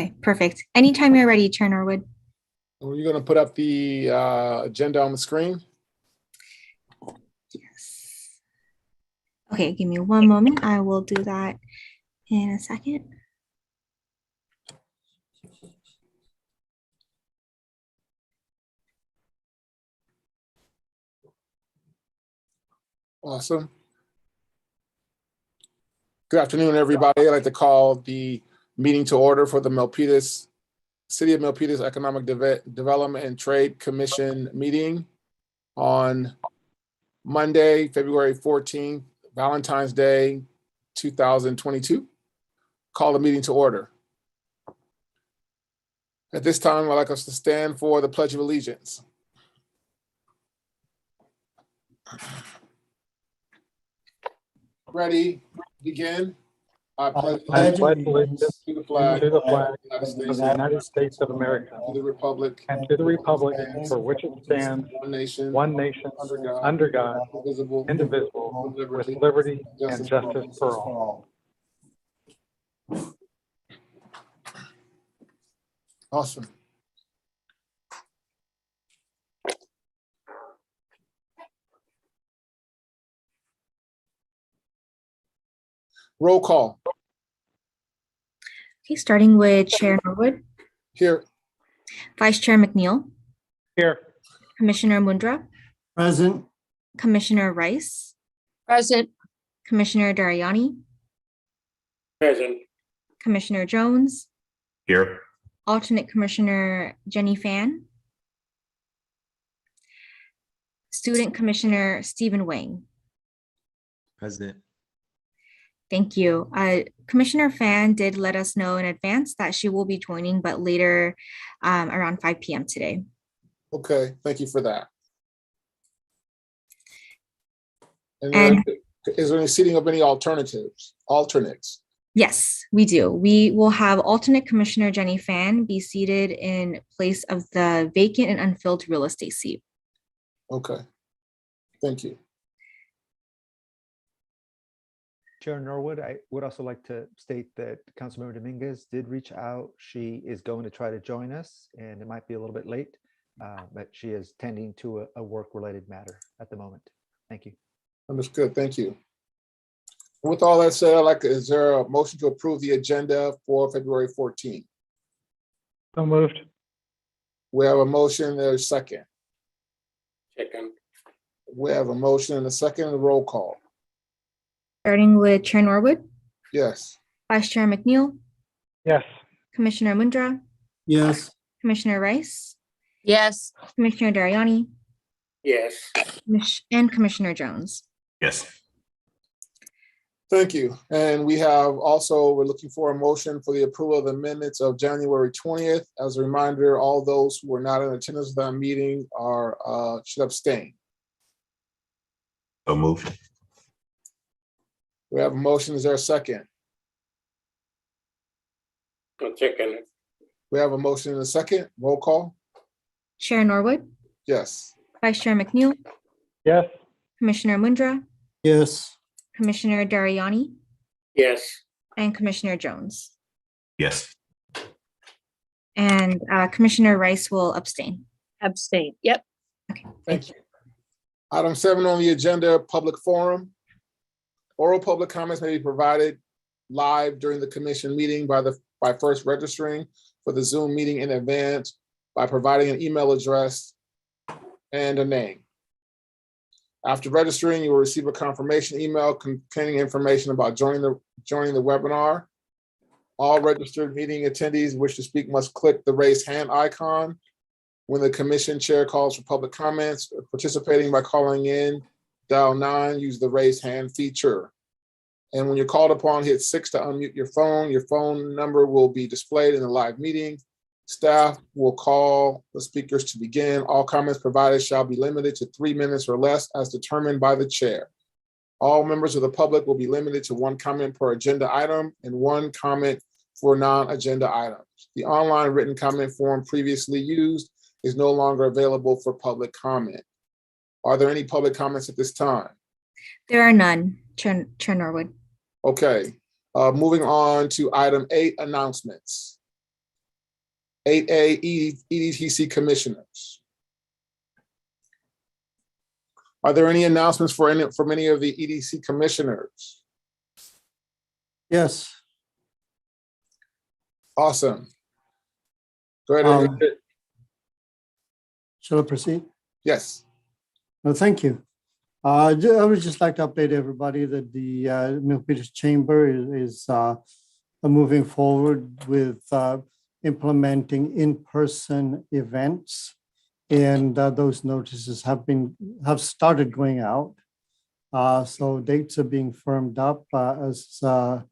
Okay, perfect. Anytime you're ready, Chair Norwood. Are you going to put up the agenda on the screen? Yes. Okay, give me one moment. I will do that in a second. Awesome. Good afternoon, everybody. I'd like to call the meeting to order for the Milpitas, City of Milpitas Economic Development and Trade Commission meeting on Monday, February 14th, Valentine's Day, 2022. Call the meeting to order. At this time, I'd like us to stand for the Pledge of Allegiance. Ready, begin. I pledge allegiance to the flag of the United States of America, to the republic, and to the republic for which it stands, one nation, under God, indivisible, with liberty and justice for all. Awesome. Roll call. Okay, starting with Chair Norwood, Here. Vice Chair McNeil, Here. Commissioner Mundra, Present. Commissioner Rice, Present. Commissioner Dariani, Present. Commissioner Jones, Here. Alternate Commissioner Jenny Fan, Student Commissioner Stephen Wang. Present. Thank you. Commissioner Fan did let us know in advance that she will be joining, but later around 5 p.m. today. Okay, thank you for that. And is there any seating of any alternates? Yes, we do. We will have alternate Commissioner Jenny Fan be seated in place of the vacant and unfilled real estate seat. Okay, thank you. Chair Norwood, I would also like to state that Councilmember Dominguez did reach out. She is going to try to join us, and it might be a little bit late, but she is tending to a work-related matter at the moment. Thank you. Understood, thank you. With all that said, is there a motion to approve the agenda for February 14th? So moved. We have a motion, there's a second. Second. We have a motion and a second, roll call. Starting with Chair Norwood, Yes. Vice Chair McNeil, Yes. Commissioner Mundra, Yes. Commissioner Rice, Yes. Commissioner Dariani, Yes. and Commissioner Jones. Yes. Thank you. And we have also, we're looking for a motion for the approval of the minutes of January 20th. As a reminder, all those who were not in attendance of that meeting should abstain. So moved. We have a motion. Is there a second? Second. We have a motion and a second. Roll call. Chair Norwood, Yes. Vice Chair McNeil, Yes. Commissioner Mundra, Yes. Commissioner Dariani, Yes. and Commissioner Jones. Yes. And Commissioner Rice will abstain. Abstain. Yep. Okay, Thank you. Item 7 on the agenda, public forum. Oral public comments may be provided live during the commission meeting by first registering for the Zoom meeting in advance by providing an email address and a name. After registering, you will receive a confirmation email containing information about joining the webinar. All registered meeting attendees who wish to speak must click the raise hand icon when the commission chair calls for public comments. Participating by calling in, dial 9, use the raise hand feature. And when you're called upon, hit 6 to unmute your phone. Your phone number will be displayed in the live meeting. Staff will call the speakers to begin. All comments provided shall be limited to 3 minutes or less as determined by the chair. All members of the public will be limited to 1 comment per agenda item and 1 comment for non-agenda items. The online written comment form previously used is no longer available for public comment. Are there any public comments at this time? There are none, Chair Norwood. Okay, moving on to item 8, announcements. 8A EDTC commissioners. Are there any announcements from any of the EDC commissioners? Yes. Awesome. Go ahead. Shall I proceed? Yes. No, thank you. I would just like to update everybody that the Milpitas Chamber is moving forward with implementing in-person events, and those notices have started going out. So dates are being firmed up as the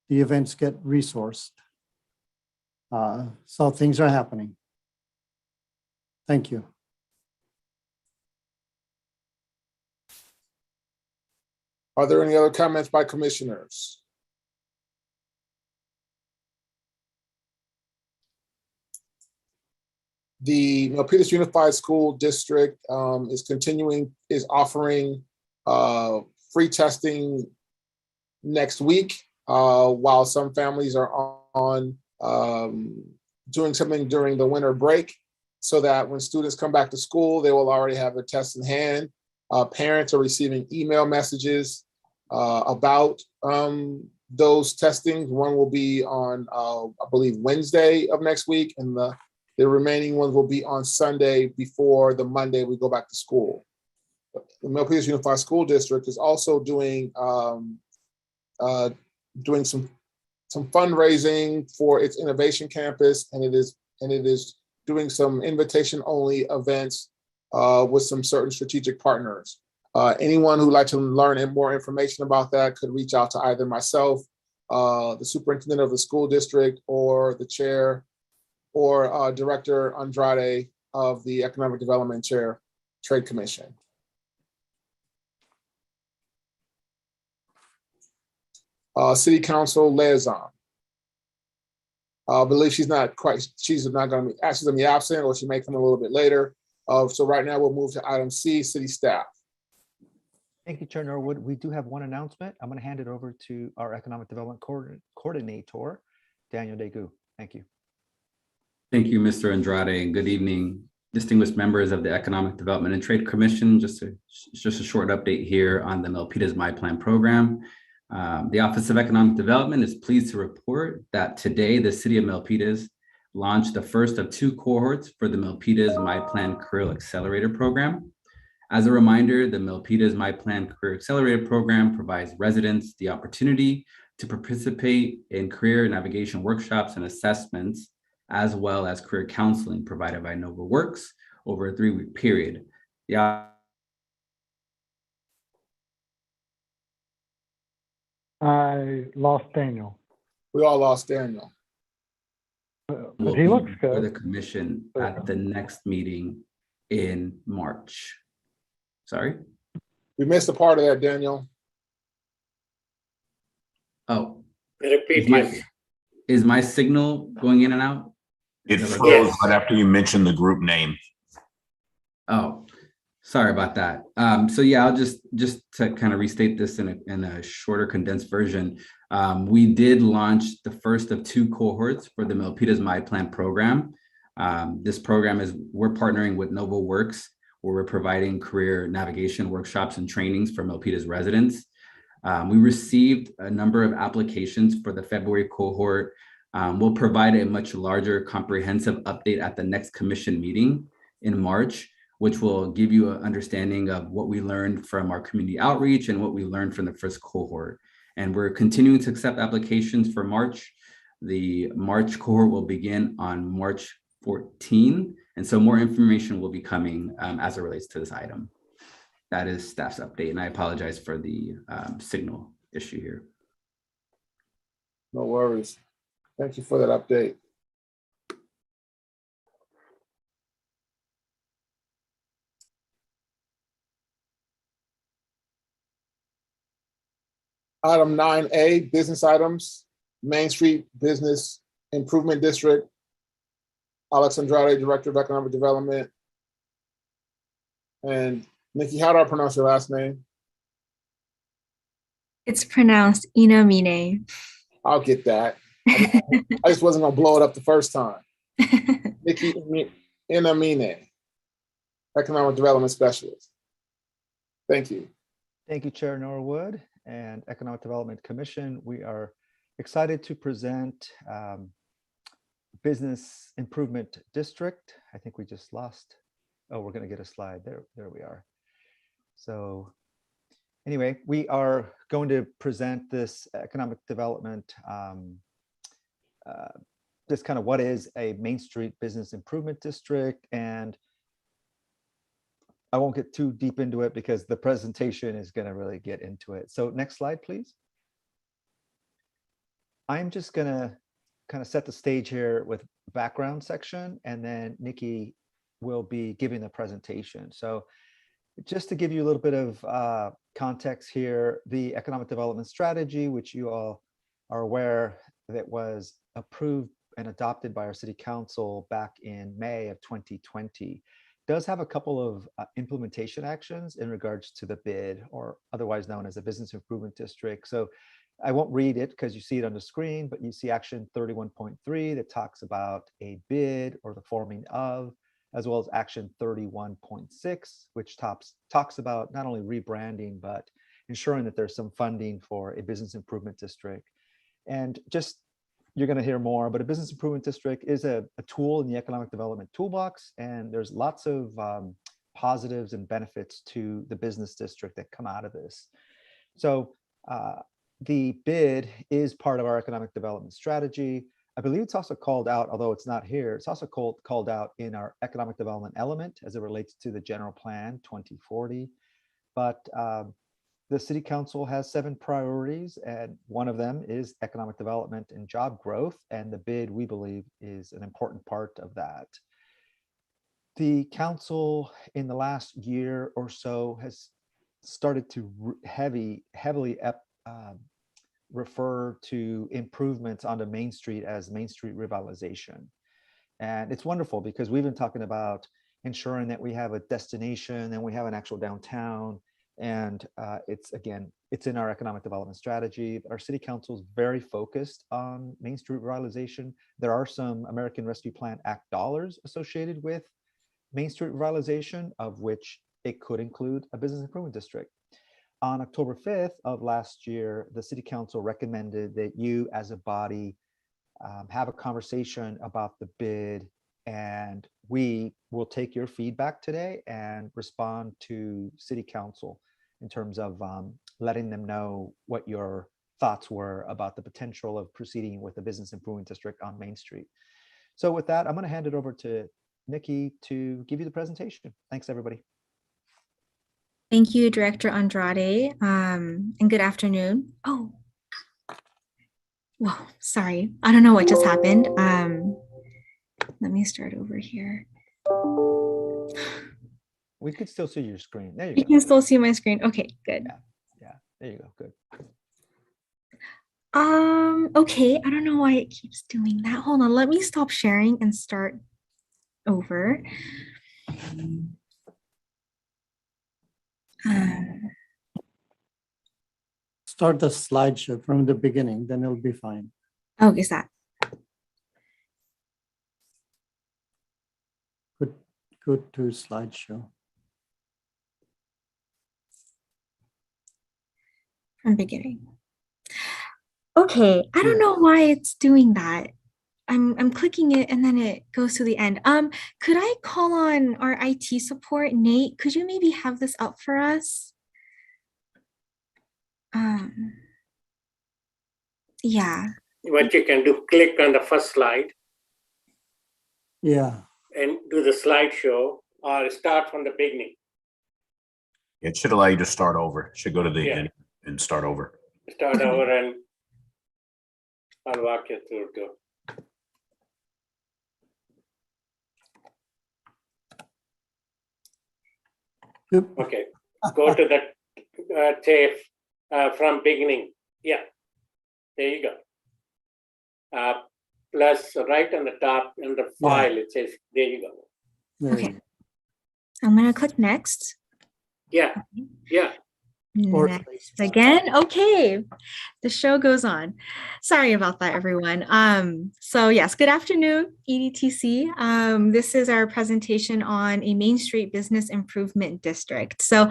events get resourced. So things are happening. Thank you. Are there any other comments by commissioners? The Milpitas Unified School District is offering free testing next week, while some families are on doing something during the winter break, so that when students come back to school, they will already have their tests in hand. Parents are receiving email messages about those testings. One will be on, I believe, Wednesday of next week, and the remaining ones will be on Sunday before the Monday we go back to school. The Milpitas Unified School District is also doing some fundraising for its innovation campus, and it is doing some invitation-only events with some certain strategic partners. Anyone who'd like to learn more information about that could reach out to either myself, the superintendent of the school district, or the chair, or Director Andrade of the Economic Development Chair Trade Commission. City Council Liaison. I believe she's not going to be absent, or she may come a little bit later. So right now we'll move to item C, city staff. Thank you, Chair Norwood. We do have one announcement. I'm going to hand it over to our Economic Development Coordinator, Daniel Degu. Thank you. Thank you, Mr. Andrade, and good evening, distinguished members of the Economic Development and Trade Commission. Just a short update here on the Milpitas My Plan program. The Office of Economic Development is pleased to report that today the City of Milpitas launched the first of 2 cohorts for the Milpitas My Plan Career Accelerator program. As a reminder, the Milpitas My Plan Career Accelerator program provides residents the opportunity to participate in career navigation workshops and assessments, as well as career counseling provided by NovaWorks over a 3-week period. I lost Daniel. We all lost Daniel. But he looks For the good. commission at the next meeting in March. Sorry? We missed a part of that, Daniel. Oh, Repeat, is my signal going in and out? It froze right after you mentioned the group name. Oh, sorry about that. So yeah, I'll just to kind of restate this in a shorter condensed version. We did launch the first of 2 cohorts for the Milpitas My Plan program. This program we're partnering with NovaWorks, where we're providing career navigation workshops and trainings for Milpitas residents. We received a number of applications for the February cohort. We'll provide a much larger comprehensive update at the next commission meeting in March, which will give you an understanding of what we learned from our community outreach and what we learned from the first cohort. And we're continuing to accept applications for March. The March cohort will begin on March 14. And so more information will be coming as it relates to this item. That is staff's update. And I apologize for the signal issue here. No worries. Thank you for that update. Item 9A, business items, Main Street Business Improvement District. Alex Andrade, Director of Economic Development. And Nikki, how do I pronounce your last name? It's pronounced Inamine. I'll get that. I just wasn't gonna blow it up the first time. Nikki Inamine, Economic Development Specialist. Thank you. Thank you, Chair Norwood and Economic Development Commission. We are excited to present Business Improvement District. I think we just lost. Oh, we're going to get a slide. There we are. So anyway, we are going to present this economic development, this kind of what is a Main Street Business Improvement District. And I won't get too deep into it because the presentation is going to really get into it. So next slide, please. I'm just going to kind of set the stage here with background section, and then Nikki will be giving the presentation. So just to give you a little bit of context here, the economic development strategy, which you all are aware that was approved and adopted by our city council back in May of 2020, does have a couple of implementation actions in regards to the bid, or otherwise known as a business improvement district. So I won't read it because you see it on the screen, but you see action 31.3 that talks about a bid or the forming of, as well as action 31.6, which talks about not only rebranding, but ensuring that there's some funding for a business improvement district. And just, you're going to hear more, but a business improvement district is a tool in the economic development toolbox, and there's lots of positives and benefits to the business district that come out of this. So the bid is part of our economic development strategy. I believe it's also called out, although it's not here, it's also called out in our economic development element as it relates to the general plan 2040. But the city council has 7 priorities, and one of them is economic development and job growth. And the bid, we believe, is an important part of that. The council in the last year or so has started to heavily refer to improvements on the Main Street as Main Street revitalization. And it's wonderful because we've been talking about ensuring that we have a destination and we have an actual downtown. And it's in our economic development strategy. Our city council is very focused on Main Street revitalization. There are some American Rescue Plan Act dollars associated with Main Street revitalization, of which it could include a business improvement district. On October 5th of last year, the city council recommended that you as a body have a conversation about the bid, and we will take your feedback today and respond to city council in terms of letting them know what your thoughts were about the potential of proceeding with the business improvement district on Main Street. So with that, I'm going to hand it over to Nikki to give you the presentation. Thanks, everybody. Thank you, Director Andrade, and good afternoon. Oh, whoa, sorry. I don't know what just happened. Let me start over here. We could still see your screen. There you You go. can still see my screen. Okay, good. Yeah, there you go. Good. Okay, I don't know why it keeps doing that. Hold on, let me stop sharing and start over. Start the slideshow from the beginning, then it'll be fine. Oh, is that? Go to slideshow. From beginning. Okay, I don't know why it's doing that. I'm clicking it and then it goes to the end. Could I call on our IT support? Nate, could you maybe have this up for us? Yeah. What you can do, click on the first slide Yeah. and do the slideshow, or start from the beginning. It should allow you to start over. It should go to the Yeah. end and start over. Start Okay. over and I'll walk you through too. Yep. Okay, go to the tape from beginning. Yeah, there you go. Plus right on the top in the file, it says, there you go. There Okay. you go. I'm gonna click next. Yeah, yeah. Or Next again. Okay. The show goes on. Sorry about that, everyone. So yes, good afternoon, EDTC. This is our presentation on a Main Street Business Improvement District. So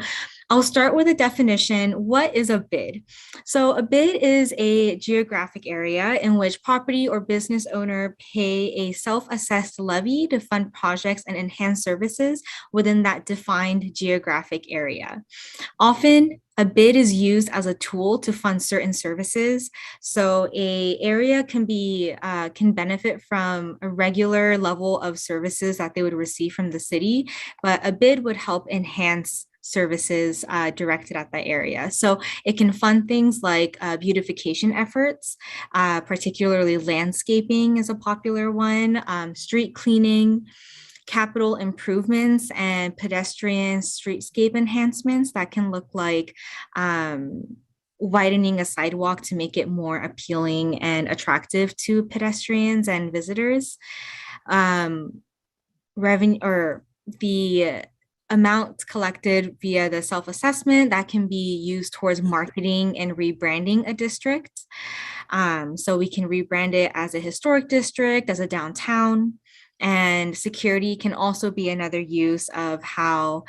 I'll start with a definition. What is a BID? So a BID is a geographic area in which property or business owner pay a self-assessed levy to fund projects and enhance services within that defined geographic area. Often, a bid is used as a tool to fund certain services. So a area can benefit from a regular level of services that they would receive from the city, but a bid would help enhance services directed at that area. So it can fund things like beautification efforts, particularly landscaping is a popular one, street cleaning, capital improvements and pedestrian streetscape enhancements that can look like widening a sidewalk to make it more appealing and attractive to pedestrians and visitors. Revenue or the amount collected via the self-assessment that can be used towards marketing and rebranding a district. So we can rebrand it as a historic district, as a downtown. And security can also be another use of how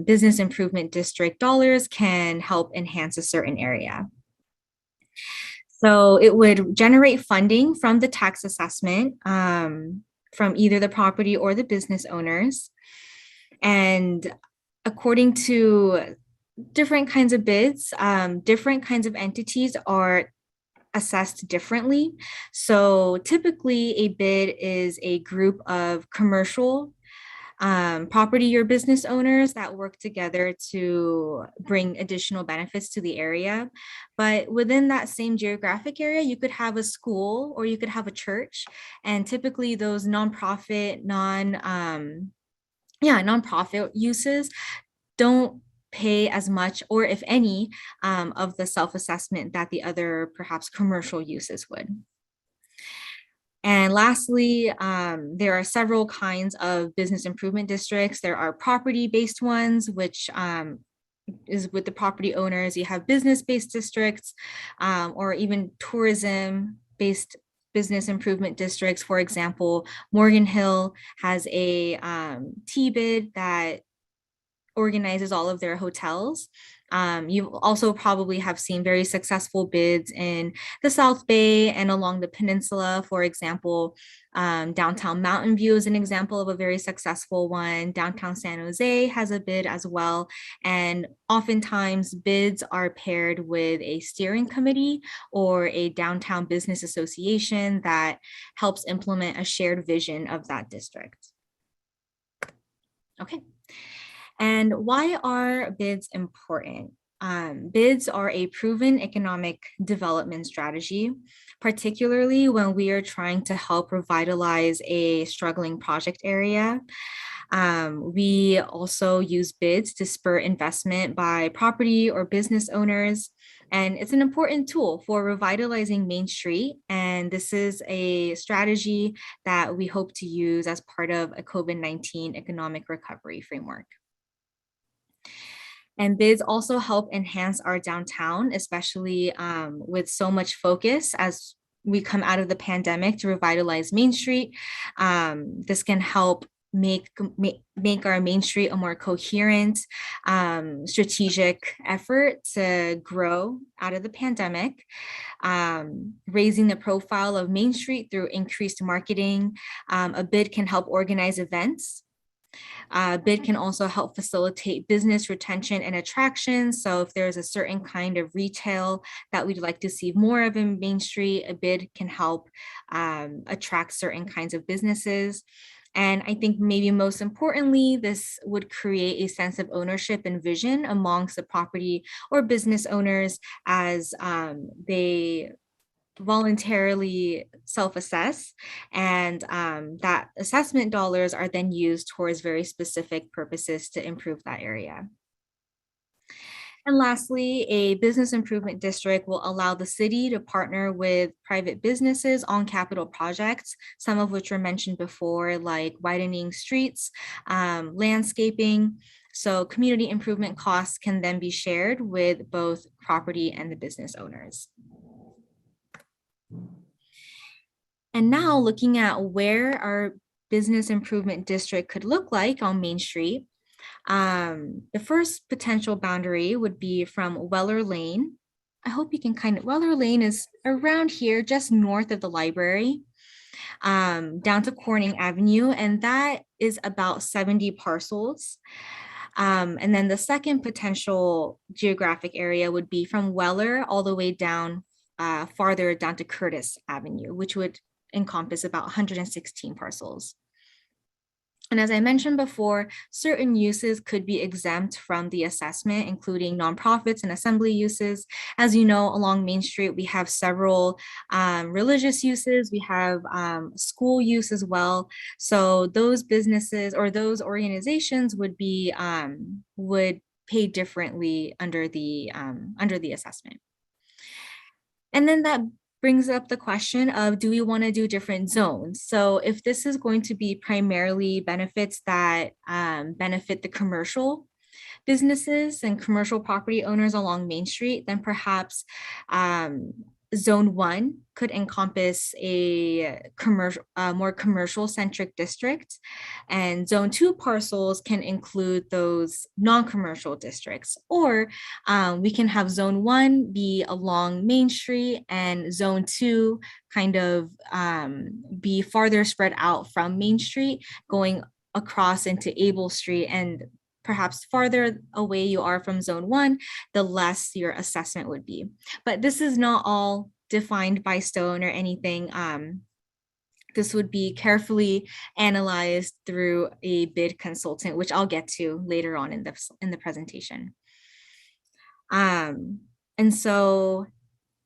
business improvement district dollars can help enhance a certain area. So it would generate funding from the tax assessment from either the property or the business owners. And according to different kinds of bids, different kinds of entities are assessed differently. So typically a bid is a group of commercial property or business owners that work together to bring additional benefits to the area. But within that same geographic area, you could have a school or you could have a church. And typically those nonprofit, nonprofit uses don't pay as much or if any of the self-assessment that the other perhaps commercial uses would. And lastly, there are several kinds of business improvement districts. There are property-based ones, which is with the property owners. You have business-based districts or even tourism-based business improvement districts. For example, Morgan Hill has a T-bid that organizes all of their hotels. You also probably have seen very successful bids in the South Bay and along the peninsula. For example, downtown Mountain View is an example of a very successful one. Downtown San Jose has a bid as well. And oftentimes bids are paired with a steering committee or a downtown business association that helps implement a shared vision of that district. Okay. And why are bids important? Bids are a proven economic development strategy, particularly when we are trying to help revitalize a struggling project area. We also use bids to spur investment by property or business owners. And it's an important tool for revitalizing Main Street. And this is a strategy that we hope to use as part of a COVID-19 economic recovery framework. And bids also help enhance our downtown, especially with so much focus as we come out of the pandemic to revitalize Main Street. This can help make our Main Street a more coherent, strategic effort to grow out of the pandemic, raising the profile of Main Street through increased marketing. A bid can help organize events. Bid can also help facilitate business retention and attraction. So if there's a certain kind of retail that we'd like to see more of in Main Street, a bid can help attract certain kinds of businesses. And I think maybe most importantly, this would create a sense of ownership and vision amongst the property or business owners as they voluntarily self-assess, and that assessment dollars are then used towards very specific purposes to improve that area. And lastly, a business improvement district will allow the city to partner with private businesses on capital projects, some of which were mentioned before, like widening streets, landscaping, So community improvement costs can then be shared with both property and the business owners. And now looking at where our business improvement district could look like on Main Street. The first potential boundary would be from Weller Lane. I hope you can Weller Lane is around here, just north of the library, down to Corning Avenue, and that is about 70 parcels. And then the second potential geographic area would be from Weller all the way down, farther down to Curtis Avenue, which would encompass about 116 parcels. And as I mentioned before, certain uses could be exempt from the assessment, including nonprofits and assembly uses. As you know, along Main Street, we have several religious uses. We have school use as well. So those businesses or those organizations would be would pay differently under the assessment. And then that brings up the question of, do we want to do different zones? So if this is going to be primarily benefits that benefit the commercial businesses and commercial property owners along Main Street, then perhaps Zone 1 could encompass a more commercial centric district, and Zone 2 parcels can include those non-commercial districts. Or we can have Zone 1 be along Main Street and Zone 2 kind of be farther spread out from Main Street, going across into Able Street, and perhaps farther away you are from Zone 1, the less your assessment would be. But this is not all defined by stone or anything. This would be carefully analyzed through a bid consultant, which I'll get to later on in the presentation. And so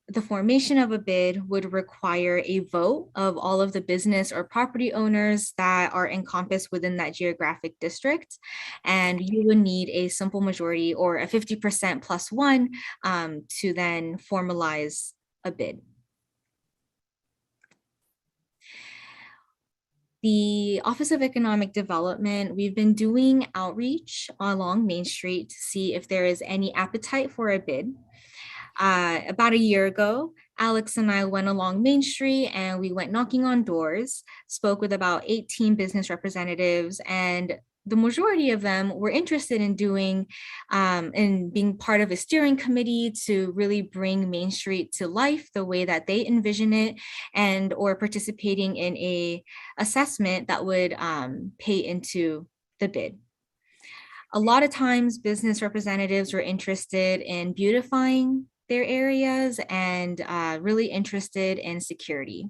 the formation of a bid would require a vote of all of the business or property owners that are encompassed within that geographic district. And you would need a simple majority or a 50% plus one to then formalize a bid. The Office of Economic Development, we've been doing outreach along Main Street to see if there is any appetite for a bid. About a year ago, Alex and I went along Main Street and we went knocking on doors, spoke with about 18 business representatives, and the majority of them were interested in doing and being part of a steering committee to really bring Main Street to life the way that they envision it, and or participating in a assessment that would pay into the bid. A lot of times business representatives were interested in beautifying their areas and really interested in security.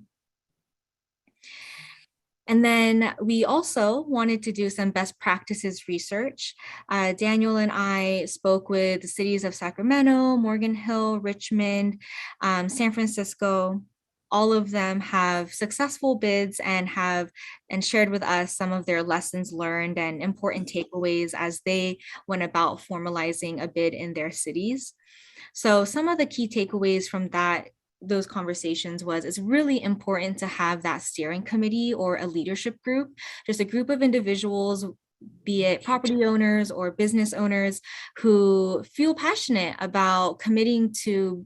And then we also wanted to do some best practices research. Daniel and I spoke with the cities of Sacramento, Morgan Hill, Richmond, San Francisco. All of them have successful bids and shared with us some of their lessons learned and important takeaways as they went about formalizing a bid in their cities. So some of the key takeaways from those conversations was it's really important to have that steering committee or a leadership group, just a group of individuals, be it property owners or business owners, who feel passionate about committing to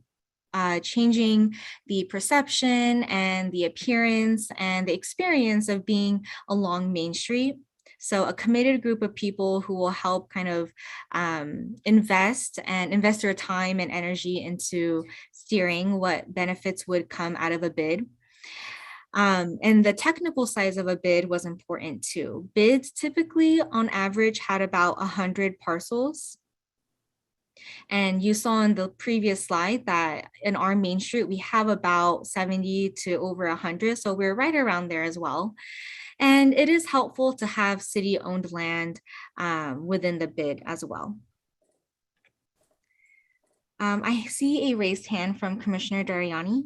changing the perception and the appearance and the experience of being along Main Street. So a committed group of people who will help kind of invest their time and energy into steering what benefits would come out of a bid. And the technical size of a bid was important too. Bids typically on average had about 100 parcels. And you saw in the previous slide that in our Main Street, we have about 70 to over 100. So we're right around there as well. And it is helpful to have city-owned land within the bid as well. I see a raised hand from Commissioner Dariani. Would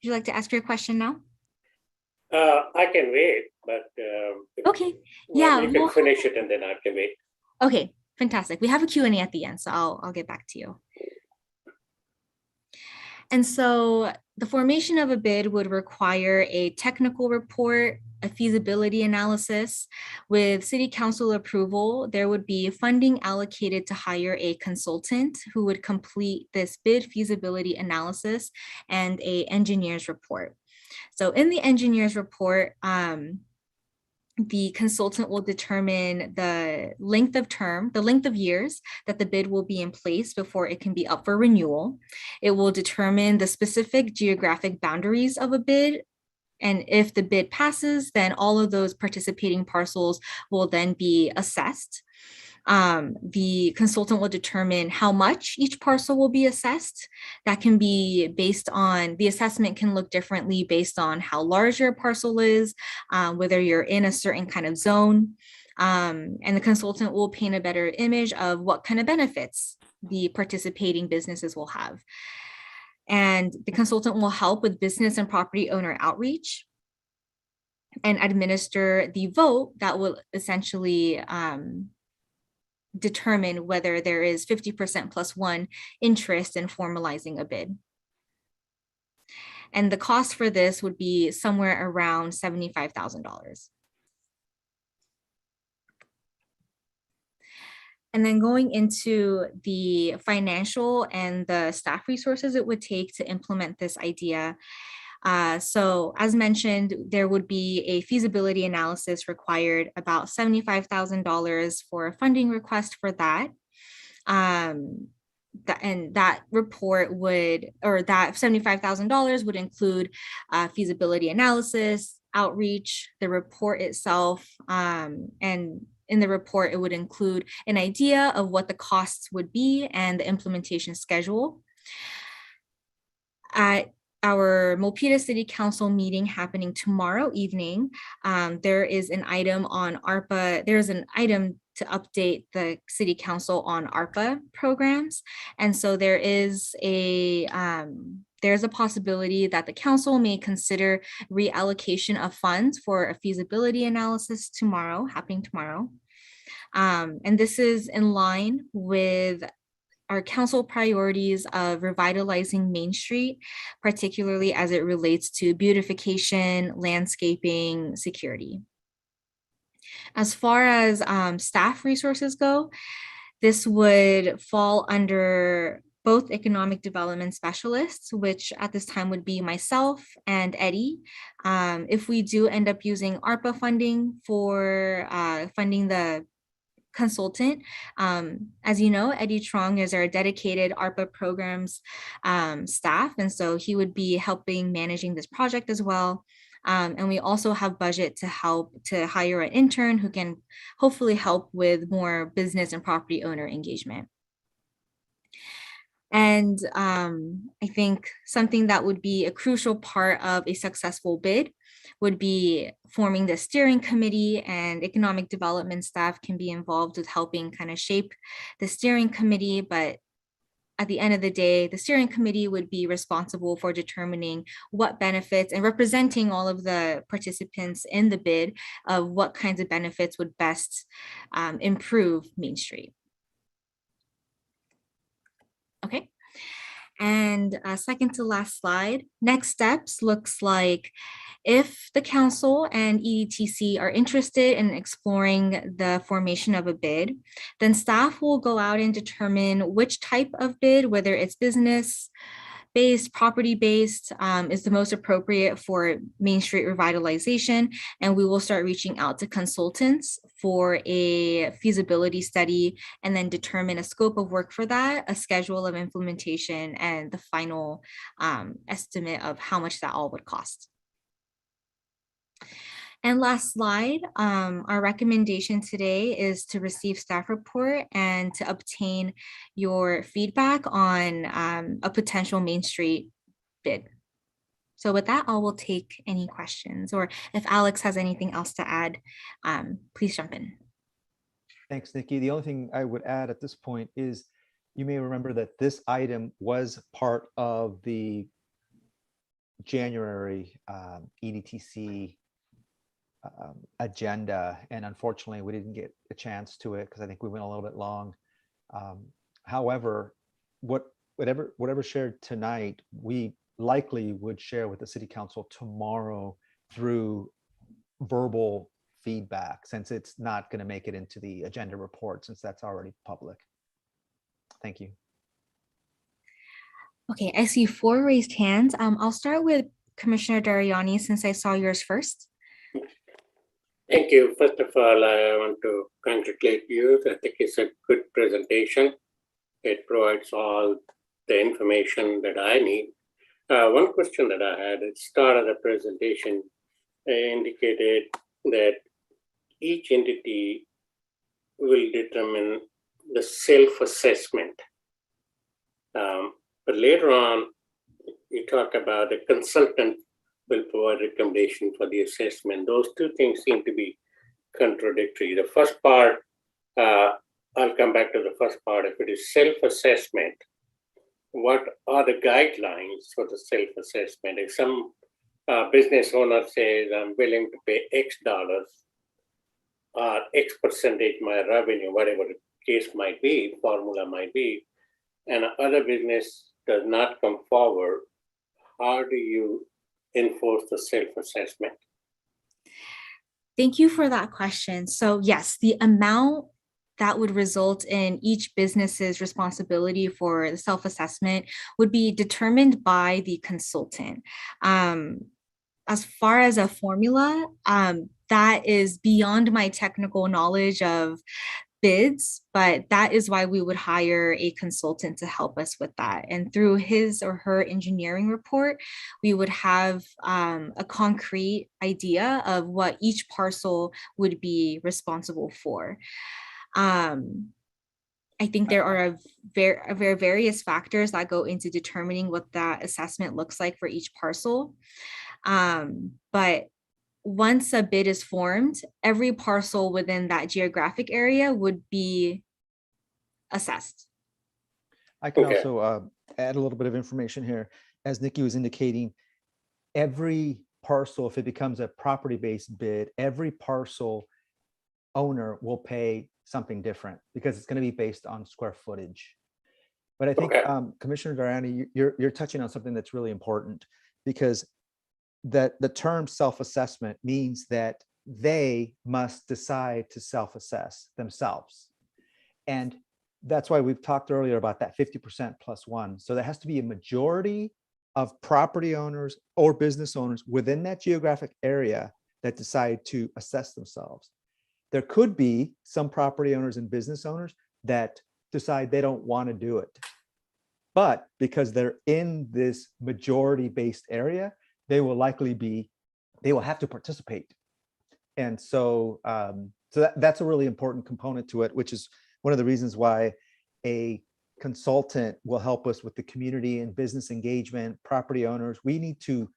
you like to ask your question now? I can wait, but okay, yeah, you can finish it and then I can wait. Okay, fantastic. We have a Q&A at the end, so I'll get back to you. And so the formation of a bid would require a technical report, a feasibility analysis. With city council approval, there would be funding allocated to hire a consultant who would complete this bid feasibility analysis and a engineer's report. So in the engineer's report, the consultant will determine the length of years that the bid will be in place before it can be up for renewal. It will determine the specific geographic boundaries of a bid. And if the bid passes, then all of those participating parcels will then be assessed. The consultant will determine how much each parcel will be assessed. That can be based on, the assessment can look differently based on how large your parcel is, whether you're in a certain kind of zone. And the consultant will paint a better image of what kind of benefits the participating businesses will have. And the consultant will help with business and property owner outreach and administer the vote that will essentially determine whether there is 50% plus one interest in formalizing a bid. And the cost for this would be somewhere around $75,000. And then going into the financial and the staff resources it would take to implement this idea. So as mentioned, there would be a feasibility analysis required, about $75,000 for a funding request for that. And that report would, or that $75,000 would include feasibility analysis, outreach, the report itself, and in the report, it would include an idea of what the costs would be and the implementation schedule. At our Milpitas City Council meeting happening tomorrow evening, there is an item on ARPA. There's an item to update the City Council on ARPA programs. And so there is there's a possibility that the council may consider reallocation of funds for a feasibility analysis tomorrow, happening tomorrow. And this is in line with our council priorities of revitalizing Main Street, particularly as it relates to beautification, landscaping, security. As far as staff resources go, this would fall under both economic development specialists, which at this time would be myself and Eddie. If we do end up using ARPA funding for funding the consultant, as you know, Eddie Trong is our dedicated ARPA programs staff, and so he would be helping managing this project as well. And we also have budget to help to hire an intern who can hopefully help with more business and property owner engagement. And I think something that would be a crucial part of a successful bid would be forming the steering committee, and economic development staff can be involved with helping kind of shape the steering committee. But at the end of the day, the steering committee would be responsible for determining what benefits and representing all of the participants in the bid of what kinds of benefits would best improve Main Street. Okay. And second to last slide, next steps looks like if the council and EDTC are interested in exploring the formation of a bid, then staff will go out and determine which type of bid, whether it's business-based, property-based, is the most appropriate for Main Street revitalization. And we will start reaching out to consultants for a feasibility study and then determine a scope of work for that, a schedule of implementation, and the final estimate of how much that all would cost. And last slide, our recommendation today is to receive staff report and to obtain your feedback on a potential Main Street bid. So with that, I will take any questions, or if Alex has anything else to add, please jump in. Thanks, Nikki. The only thing I would add at this point is you may remember that this item was part of the January EDTC agenda, and unfortunately we didn't get a chance to it because I think we went a little bit long. However, whatever shared tonight, we likely would share with the city council tomorrow through verbal feedback, since it's not going to make it into the agenda report, since that's already public. Thank you. Okay, I see 4 raised hands. I'll start with Commissioner Dariani since I saw yours first. Thank you. First of all, I want to congratulate you. I think it's a good presentation. It provides all the information that I need. One question that I had at the start of the presentation indicated that each entity will determine the self-assessment. But later on, you talk about the consultant will provide recommendation for the assessment. Those two things seem to be contradictory. The first part, I'll come back to the first part. If it is self-assessment, what are the guidelines for the self-assessment? If some business owner says, I'm willing to pay X dollars or X percentage my revenue, whatever the case might be, formula might be, and other business does not come forward, how do you enforce the self-assessment? Thank you for that question. So yes, the amount that would result in each business's responsibility for the self-assessment would be determined by the consultant. As far as a formula, that is beyond my technical knowledge of bids, but that is why we would hire a consultant to help us with that. And through his or her engineering report, we would have a concrete idea of what each parcel would be responsible for. I think there are various factors that go into determining what that assessment looks like for each parcel. But once a bid is formed, every parcel within that geographic area would be assessed. I can Okay. also add a little bit of information here. As Nikki was indicating, every parcel, if it becomes a property-based bid, every parcel owner will pay something different because it's going to be based on square footage. But I think, Okay. Commissioner Dariani, you're touching on something that's really important, because that the term self-assessment means that they must decide to self-assess themselves. And that's why we've talked earlier about that 50% plus one. So there has to be a majority of property owners or business owners within that geographic area that decide to assess themselves. There could be some property owners and business owners that decide they don't want to do it. But because they're in this majority-based area, they will have to participate. And so, that's a really important component to it, which is one of the reasons why a consultant will help us with the community and business engagement, property owners. We need to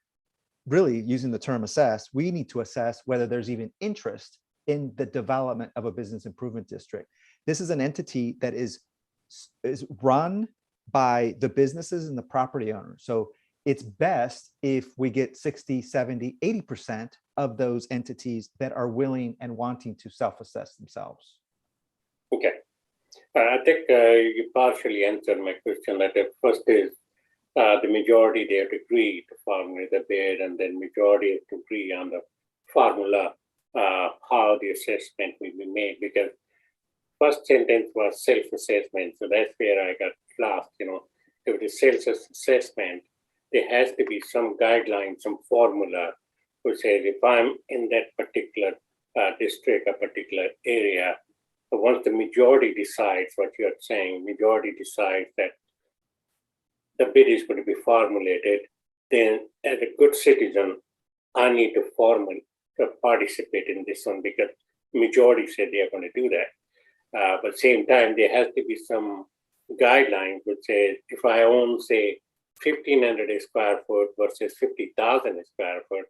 really, using the term assess, we need to assess whether there's even interest in the development of a business improvement district. This is an entity that is run by the businesses and the property owners. So it's best if we get 60, 70, 80% of those entities that are willing and wanting to self-assess themselves. Okay. I think you partially answered my question. That the first is the majority, they have to agree to formulate the bid, and then majority have to agree on the formula, how the assessment will be made. Because first sentence was self-assessment. So that's where I got lost, If it is self-assessment, there has to be some guideline, some formula which says if I'm in that particular district, a particular area, so once the majority decides what you're saying, majority decides that the bid is going to be formulated, then as a good citizen, I need to formally participate in this one because majority said they are going to do that. But same time, there has to be some guidelines which says if I own, say, 1,500 square foot versus 50,000 square foot,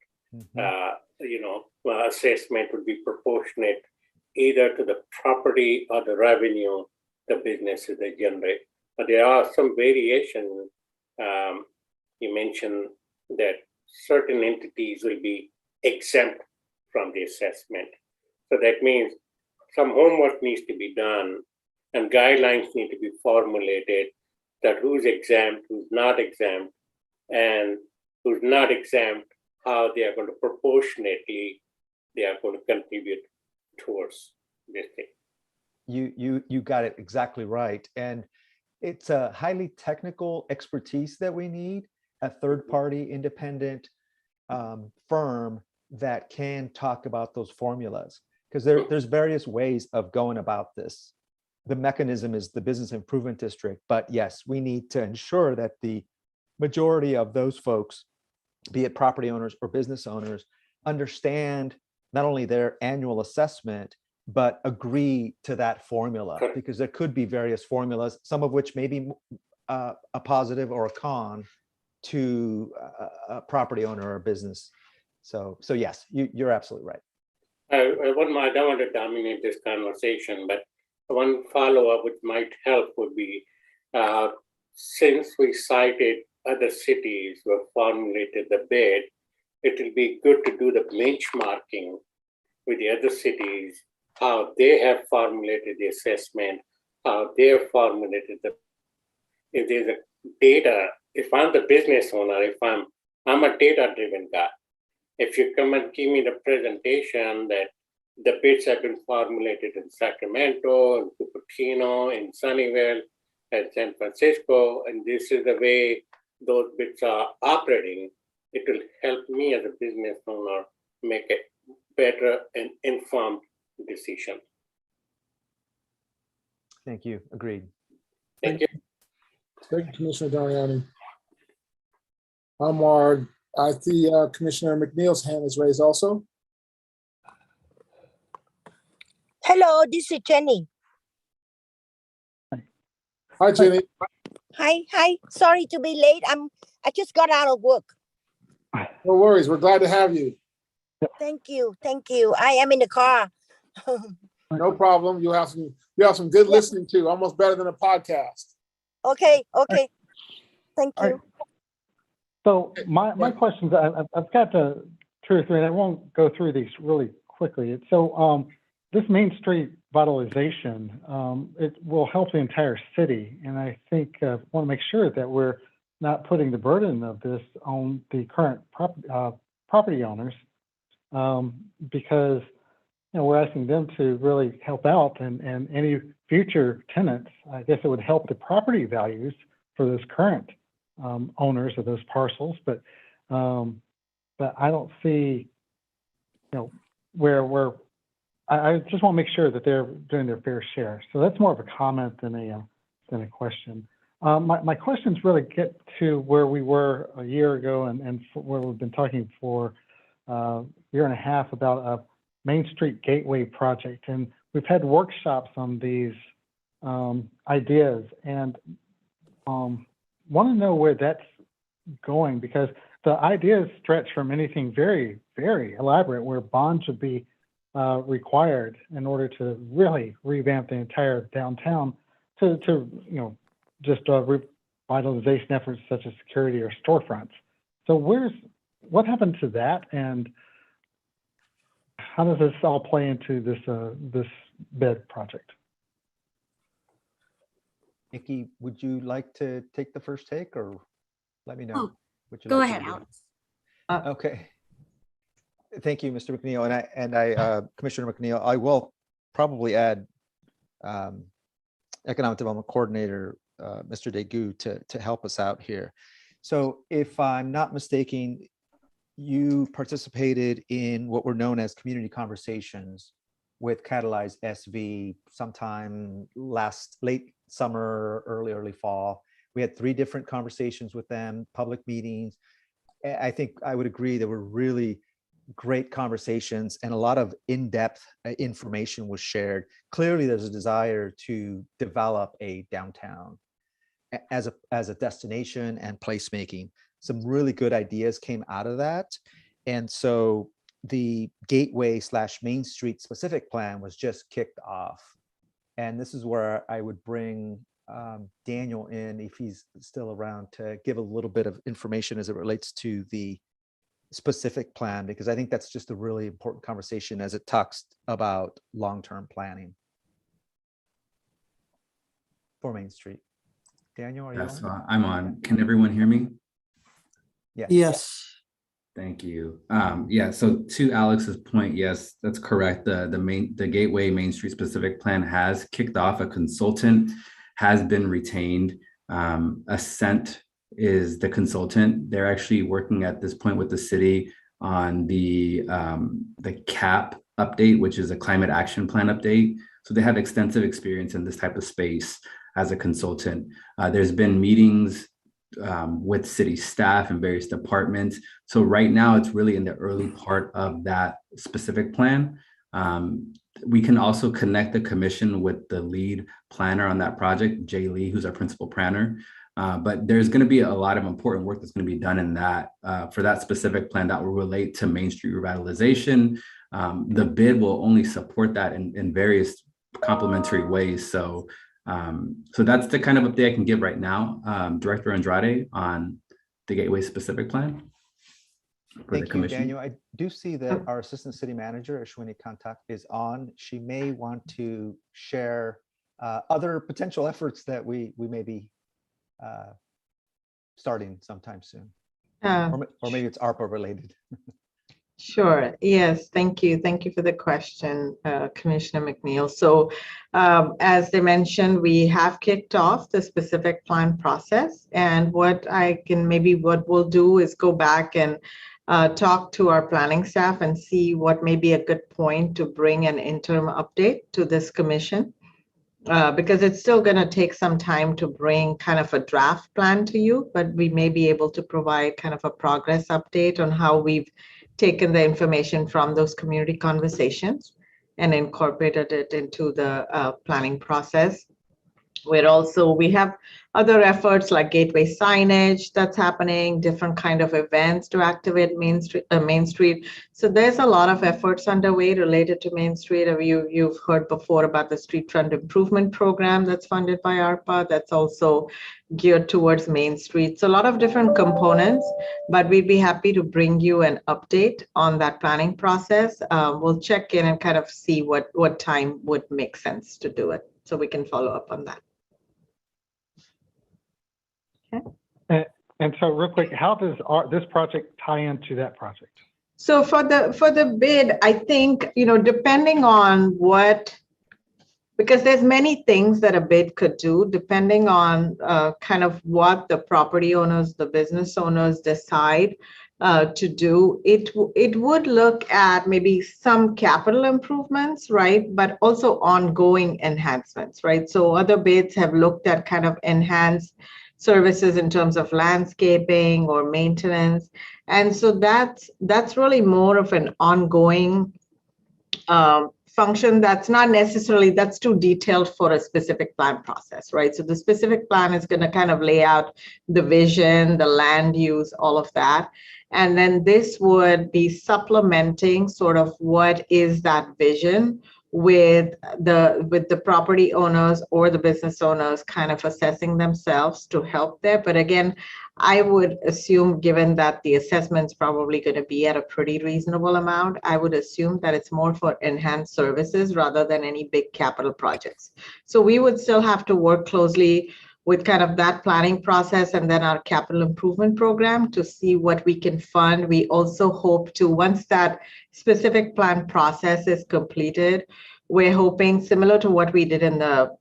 assessment would be proportionate either to the property or the revenue the businesses they generate. But there are some variation. You mentioned that certain entities will be exempt from the assessment. So that means some homework needs to be done and guidelines need to be formulated that who's exempt, who's not exempt, and who's not exempt, how they are going to proportionately, they are going to contribute towards this thing. You got it exactly right. And it's a highly technical expertise that we need, a third-party independent firm that can talk about those formulas, because there's various ways of going about this. The mechanism is the business improvement district, but yes, we need to ensure that the majority of those folks, be it property owners or business owners, understand not only their annual assessment, but agree to that formula, because there could be various formulas, some of which may be a positive or a con to a property owner or a business. So yes, you're absolutely right. I don't want to dominate this conversation, but one follow-up which might help would be, since we cited other cities who have formulated the bid, it will be good to do the benchmarking with the other cities, how they have formulated the assessment, how they have formulated if there's a data, if I'm the business owner, if I'm a data-driven guy, if you come and give me the presentation that the bids have been formulated in Sacramento, in Cupertino, in Sunnyvale, and San Francisco, and this is the way those bids are operating, it will help me as a business owner make a better and informed decision. Thank you. Agreed. Thank you. Thank you, Commissioner Damiani. I see Commissioner McNeil's hand is raised also. Hello, this is Jenny. Hi, Jenny. Hi. Sorry to be late. I just got out of work. No worries. We're glad to have you. Thank you. I am in the car. No problem. You have some good listening to, almost better than a podcast. Okay. Thank All you. right. So my questions, I've got two or three, and I won't go through these really quickly. So this Main Street vitalization, it will help the entire city. And I think I want to make sure that we're not putting the burden of this on the current property owners, because we're asking them to really help out, and any future tenants, I guess it would help the property values for those current owners of those parcels, but I don't see, where I just want to make sure that they're doing their fair share. So that's more of a comment than a question. My questions really get to where we were a year ago, and where we've been talking for a year and a half about a Main Street Gateway project, and we've had workshops on these ideas, and want to know where that's going, because the ideas stretch from anything very, very elaborate, where bonds would be required in order to really revamp the entire downtown, to just revitalization efforts such as security or storefronts. So what happened to that, and how does this all play into this bid project? Nikki, would you like to take the first take, or let me know? Oh, Would you go like to ahead, do? Alex. Okay. Thank you, Mr. McNeil. And I, Commissioner McNeil, I will probably add Economic Development Coordinator, Mr. Degu, to help us out here. So if I'm not mistaken, you participated in what were known as community conversations with Catalyze SV sometime late summer, early fall. We had 3 different conversations with them, public meetings. I think I would agree there were really great conversations, and a lot of in-depth information was shared. Clearly, there's a desire to develop a downtown as a destination and placemaking. Some really good ideas came out of that. And so the Gateway / Main Street specific plan was just kicked off. And this is where I would bring Daniel in, if he's still around, to give a little bit of information as it relates to the specific plan, because I think that's just a really important conversation as it talks about long-term planning for Main Street. Daniel, are you Yes, on? I'm on. Can everyone hear me? Yes. Yes. Thank you. Yeah, so to Alex's point, yes, that's correct. The Gateway Main Street specific plan has kicked off. A consultant has been retained. Ascent is the consultant. They're actually working at this point with the city on the CAP update, which is a climate action plan update. So they have extensive experience in this type of space as a consultant. There's been meetings with city staff and various departments. So right now it's really in the early part of that specific plan. We can also connect the commission with the lead planner on that project, Jay Lee, who's our principal planner. But there's going to be a lot of important work that's going to be done in that for that specific plan that will relate to Main Street revitalization. The bid will only support that in various complementary ways. So that's the kind of update I can give right now. Director Andrade on the Gateway specific plan. Thank you, Daniel. I do see that our Assistant City Manager, Ashwini Kantak, is on. She may want to share other potential efforts that we may be starting sometime soon. Or maybe it's ARPA related. Sure. Yes. Thank you. Thank you for the question, Commissioner McNeil. So as they mentioned, we have kicked off the specific plan process. And what we'll do is go back and talk to our planning staff and see what may be a good point to bring an interim update to this commission. Because it's still going to take some time to bring kind of a draft plan to you, but we may be able to provide kind of a progress update on how we've taken the information from those community conversations and incorporated it into the planning process. We have other efforts like gateway signage that's happening, different kind of events to activate Main Street. So there's a lot of efforts underway related to Main Street. You've heard before about the street front improvement program that's funded by ARPA. That's also geared towards Main Street. So a lot of different components, but we'd be happy to bring you an update on that planning process. We'll check in and kind of see what time would make sense to do it. So we can follow up on that. And so real quick, how does this project tie into that project? So for the bid, I think, depending on because there's many things that a bid could do, depending on kind of what the property owners, the business owners decide to do. It would look at maybe some capital improvements, right? But also ongoing enhancements, right? So other bids have looked at kind of enhanced services in terms of landscaping or maintenance. And so that's really more of an ongoing function that's not necessarily, that's too detailed for a specific plan process, right? So the specific plan is going to kind of lay out the vision, the land use, all of that. And then this would be supplementing sort of what is that vision with the property owners or the business owners kind of assessing themselves to help there. But again, I would assume, given that the assessment's probably going to be at a pretty reasonable amount, I would assume that it's more for enhanced services rather than any big capital projects. So we would still have to work closely with kind of that planning process and then our capital improvement program to see what we can fund. We also hope to, once that specific plan process is completed, we're hoping, similar to what we did in the,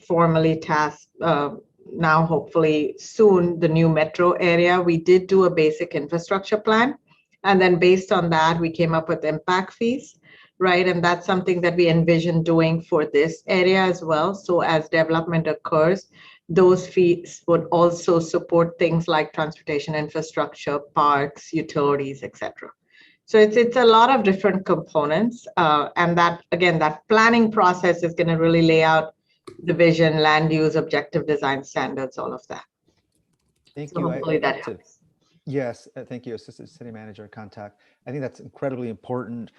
formerly tasked, now hopefully soon, the new metro area, we did do a basic infrastructure plan. And then based on that, we came up with impact fees, right? And that's something that we envision doing for this area as well. So as development occurs, those fees would also support things like transportation infrastructure, parks, utilities, etc. So it's a lot of different components. And that, again, that planning process is going to really lay out the vision, land use, objective design standards, all of that. Thank So you. hopefully that helps. Yes, thank you, Assistant City Manager Contact. I think that's incredibly important.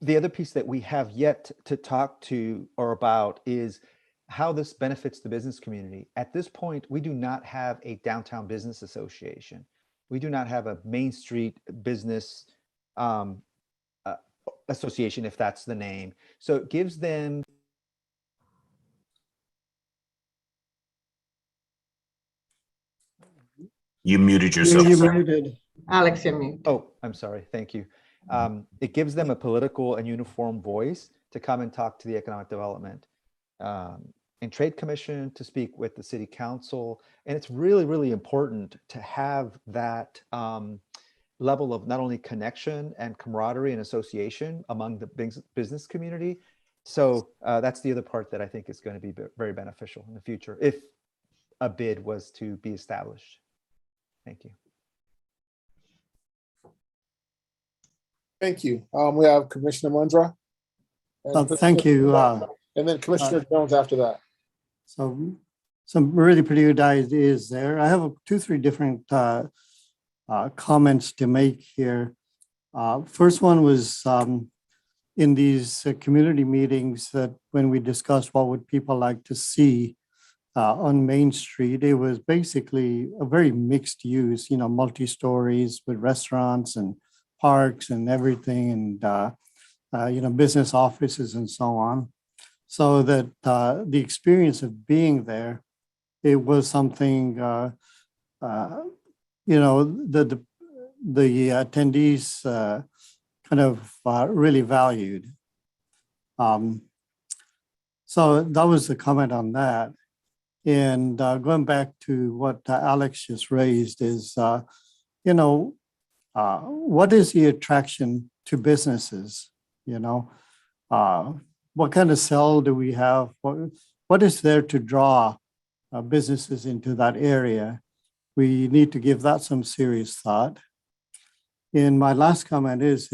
The other piece that we have yet to talk to or about is how this benefits the business community. At this point, we do not have a downtown business association. We do not have a Main Street business association, if that's the name. So it gives them You muted You yourself. you sir. muted. Alex, you're mute. Oh, I'm sorry. Thank you. It gives them a political and uniform voice to come and talk to the economic development and trade commission, to speak with the city council. And it's really, really important to have that level of not only connection and camaraderie and association among the business community. So that's the other part that I think is going to be very beneficial in the future if a bid was to be established. Thank you. Thank you. We have Commissioner Mundra. And Thank you. And then Commissioner Jones after that. So some really pretty good ideas there. I have 2-3 different comments to make here. First one was in these community meetings that when we discussed what would people like to see on Main Street, it was basically a very mixed use, multi-stories with restaurants and parks and everything, and business offices and so on. So that the experience of being there, it was something the attendees kind of really valued. So that was the comment on that. And going back to what Alex just raised is, what is the attraction to businesses? What kind of sell do we have? What is there to draw businesses into that area? We need to give that some serious thought. And my last comment is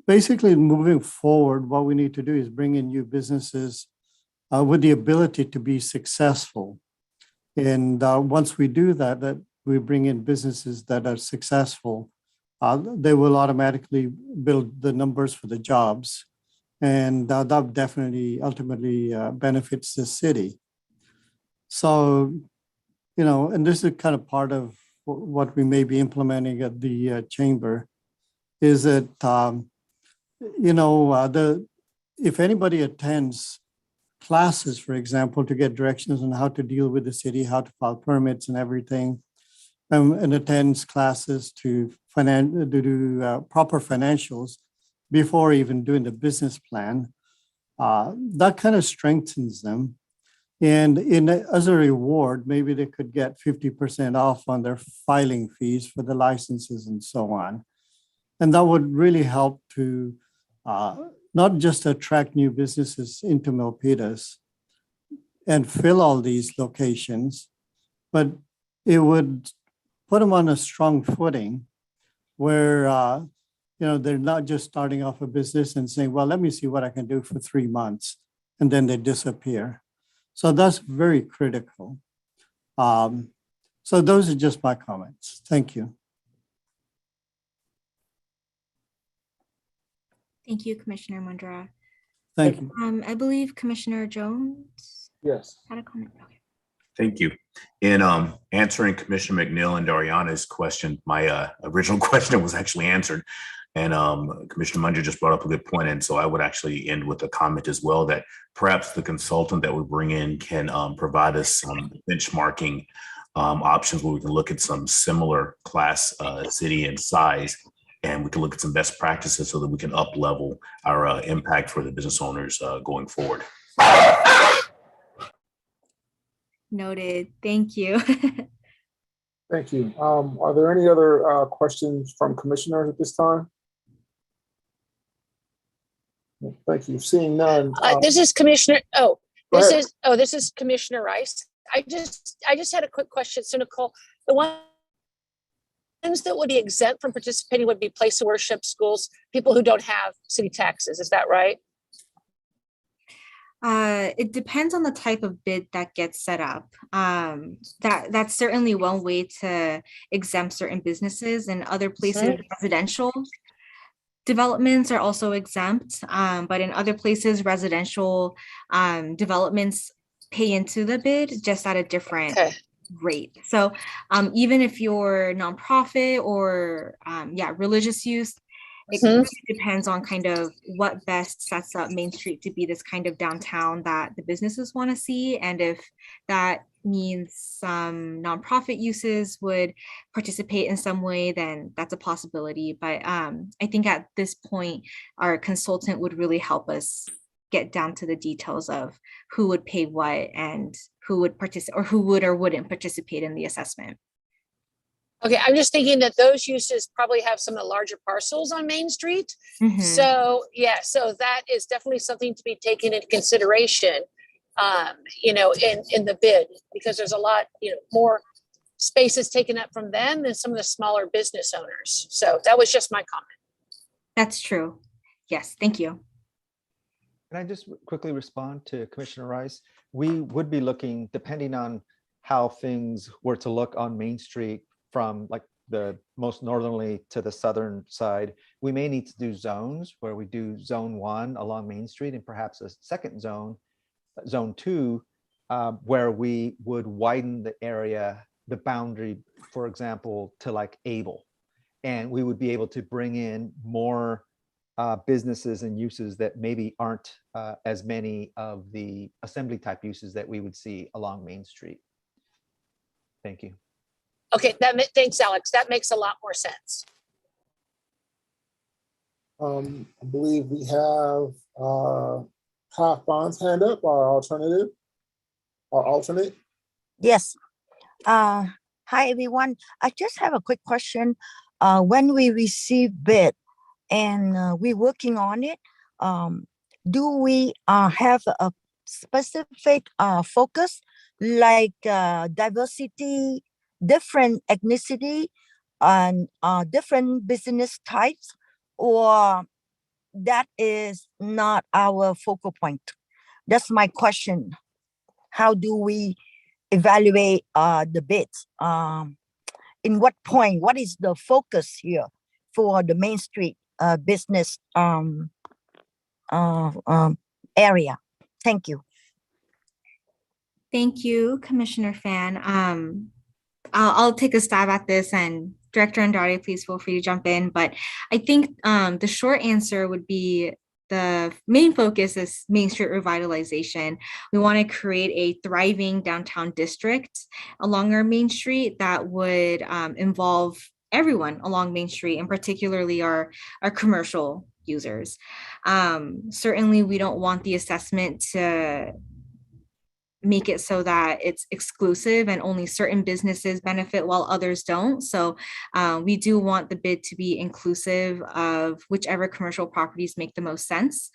basically moving forward, what we need to do is bring in new businesses with the ability to be successful. And once we do that, we bring in businesses that are successful, they will automatically build the numbers for the jobs. And that definitely ultimately benefits the city. So, and this is kind of part of what we may be implementing at the chamber, is that, if anybody attends classes, for example, to get directions on how to deal with the city, how to file permits and everything, and attends classes to do proper financials before even doing the business plan, that kind of strengthens them. And as a reward, maybe they could get 50% off on their filing fees for the licenses and so on. And that would really help to not just attract new businesses into Milpitas and fill all these locations, but it would put them on a strong footing where they're not just starting off a business and saying, well, let me see what I can do for 3 months, and then they disappear. So that's very critical. So those are just my comments. Thank you. Thank you, Commissioner Mundra. Thank you. I believe Commissioner Jones Yes. had a comment. Okay. Thank you. In answering Commissioner McNeil and Dariana's question, my original question was actually answered. And Commissioner Mundra just brought up a good point. And so I would actually end with a comment as well, that perhaps the consultant that we bring in can provide us some benchmarking options where we can look at some similar class city and size, and we can look at some best practices so that we can up level our impact for the business owners going forward. Noted. Thank you. Thank you. Are there any other questions from commissioners at this time? Thank you. Seeing none. This is Commissioner. Go ahead. This is Commissioner Rice. I just had a quick question. So Nicole, the ones that would be exempt from participating would be place of worship, schools, people who don't have city taxes. Is that right? It depends on the type of bid that gets set up. That's certainly one way to exempt certain businesses. And other places, residential developments are also exempt, but in other places, residential developments pay into the bid just at a different rate. So even if you're nonprofit or religious use, it really depends on kind of what best sets up Main Street to be this kind of downtown that the businesses want to see, and if that means some nonprofit uses would participate in some way, then that's a possibility. But I think at this point, our consultant would really help us get down to the details of who would pay what and who would participate or who would or wouldn't participate in the assessment. Okay, I'm just thinking that those uses probably have some of the larger parcels on Main Street. Mhm. So, yeah, so that is definitely something to be taken into consideration, in the bid, because there's a lot, more spaces taken up from them than some of the smaller business owners. So that was just my comment. That's true. Yes, thank you. Can I just quickly respond to Commissioner Rice? We would be looking, depending on how things were to look on Main Street from like the most northerly to the southern side, we may need to do zones where we do zone 1 along Main Street and perhaps a second zone, zone 2, where we would widen the area, the boundary, for example, to like Able. And we would be able to bring in more businesses and uses that maybe aren't as many of the assembly type uses that we would see along Main Street. Thank you. Okay, thanks, Alex. That makes a lot more sense. I believe we have Half Bond's hand up, our alternate. Yes. Hi, everyone. I just have a quick question. When we receive bid and we're working on it, do we have a specific focus like diversity, different ethnicity, and different business types, or that is not our focal point? That's my question. How do we evaluate the bids? In what point? What is the focus here for the Main Street business area? Thank you. Thank you, Commissioner Fan. I'll take a stab at this, and Director Andrade, please feel free to jump in. But I think the short answer would be the main focus is Main Street revitalization. We want to create a thriving downtown district along our Main Street that would involve everyone along Main Street, and particularly our commercial users. Certainly, we don't want the assessment to make it so that it's exclusive and only certain businesses benefit while others don't. So we do want the bid to be inclusive of whichever commercial properties make the most sense.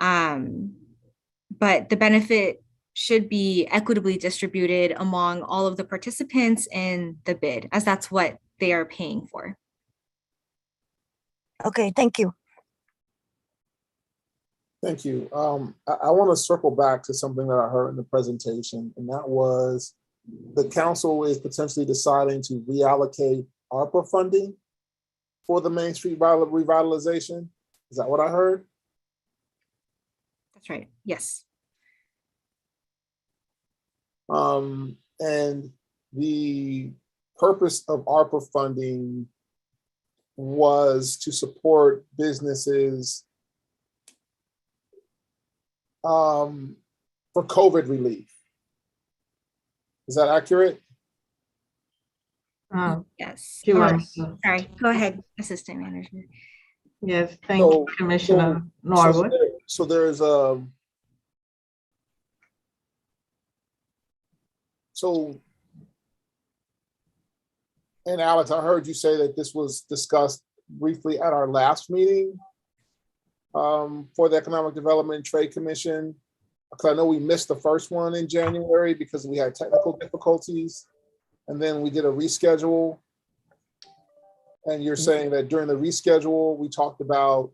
But the benefit should be equitably distributed among all of the participants in the bid, as that's what they are paying for. Okay, thank you. Thank you. I want to circle back to something that I heard in the presentation, and that was the council is potentially deciding to reallocate ARPA funding for the Main Street revitalization. Is that what I heard? That's right. Yes. And the purpose of ARPA funding was to support businesses for COVID relief. Is that accurate? Yes. Sorry, go ahead, Assistant Manager. Yes, thank you, Commissioner Norwood. So there's and Alex, I heard you say that this was discussed briefly at our last meeting for the Economic Development and Trade Commission, because I know we missed the first one in January because we had technical difficulties, and then we did a reschedule. And you're saying that during the reschedule, we talked about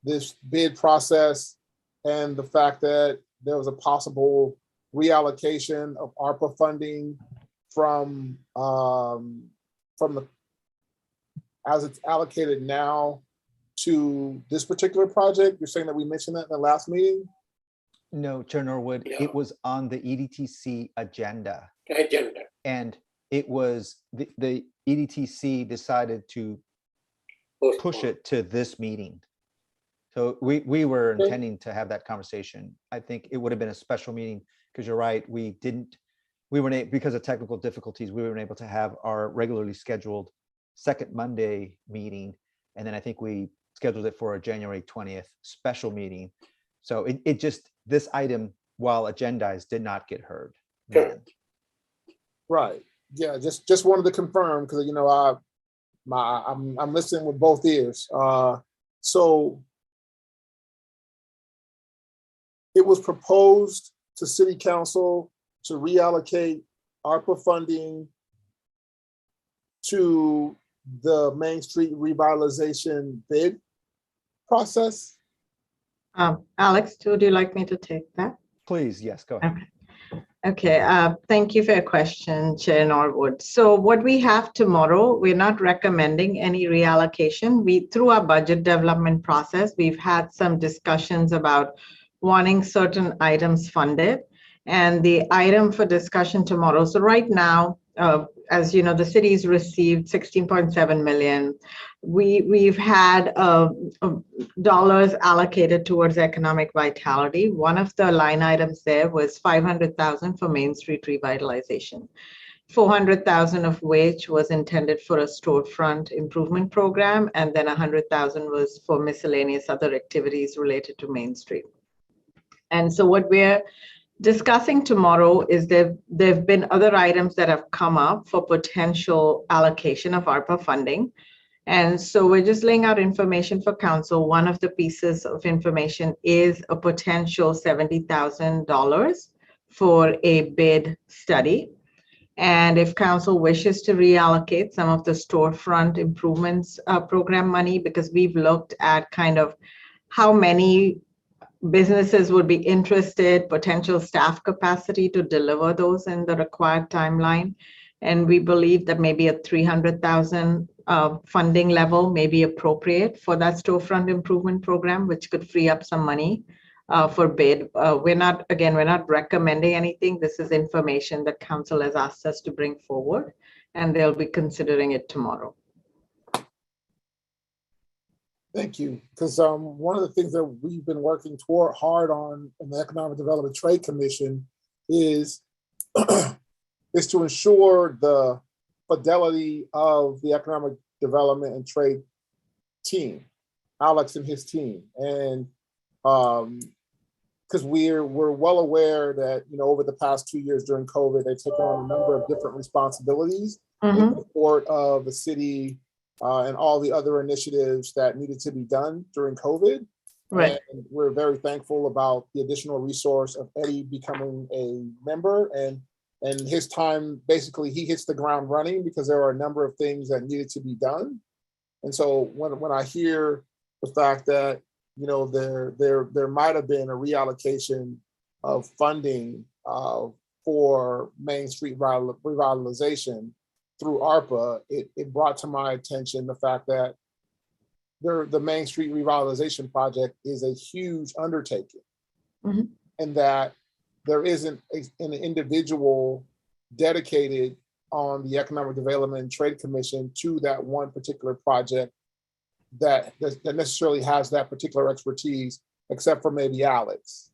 this bid process and the fact that there was a possible reallocation of ARPA funding from the as it's allocated now to this particular project. You're saying that we mentioned that in the last meeting? No, Chair Norwood, it was on the EDTC agenda. And it was the EDTC decided to push it to this meeting. So we were intending to have that conversation. I think it would have been a special meeting because you're right, we didn't we were because of technical difficulties, we weren't able to have our regularly scheduled second Monday meeting. And then I think we scheduled it for a January 20th special meeting. So it just, this item, while agendized, did not get heard then. Right. Yeah, just wanted to confirm, because you know I'm listening with both ears. So it was proposed to City Council to reallocate ARPA funding to the Main Street revitalization bid process. Alex, would you like me to take that? Please, yes, go ahead. Okay, thank you for your question, Chair Norwood. So what we have tomorrow, we're not recommending any reallocation. Through our budget development process, we've had some discussions about wanting certain items funded. And the item for discussion tomorrow, so right now, as you know, the city's received 16.7 million. We've had dollars allocated towards economic vitality. One of the line items there was 500,000 for Main Street revitalization, 400,000 of which was intended for a storefront improvement program, and then 100,000 was for miscellaneous other activities related to Main Street. And so what we're discussing tomorrow is there've been other items that have come up for potential allocation of ARPA funding. And so we're just laying out information for council. One of the pieces of information is a potential $70,000 for a bid study. And if council wishes to reallocate some of the storefront improvements program money, because we've looked at kind of how many businesses would be interested, potential staff capacity to deliver those in the required timeline. And we believe that maybe a 300,000 funding level may be appropriate for that storefront improvement program, which could free up some money for bid. We're not recommending anything. This is information that council has asked us to bring forward, and they'll be considering it tomorrow. Thank you. Because one of the things that we've been working hard on in the Economic Development Trade Commission is is to ensure the fidelity of the Economic Development and Trade team, Alex and his team. And because we're well aware that, you know, over the past 2 years during COVID, they've taken on a number of different responsibilities in support of the city and all the other initiatives that needed to be done during COVID. Right. And we're very thankful about the additional resource of Eddie becoming a member, and his time, basically he hits the ground running because there are a number of things that needed to be done. And so when I hear the fact that, you know, there might have been a reallocation of funding for Main Street revitalization through ARPA, it brought to my attention the fact that the Main Street revitalization project is a huge undertaking, and that there isn't an individual dedicated on the Economic Development and Trade Commission to that one particular project that necessarily has that particular expertise, except for maybe Alex.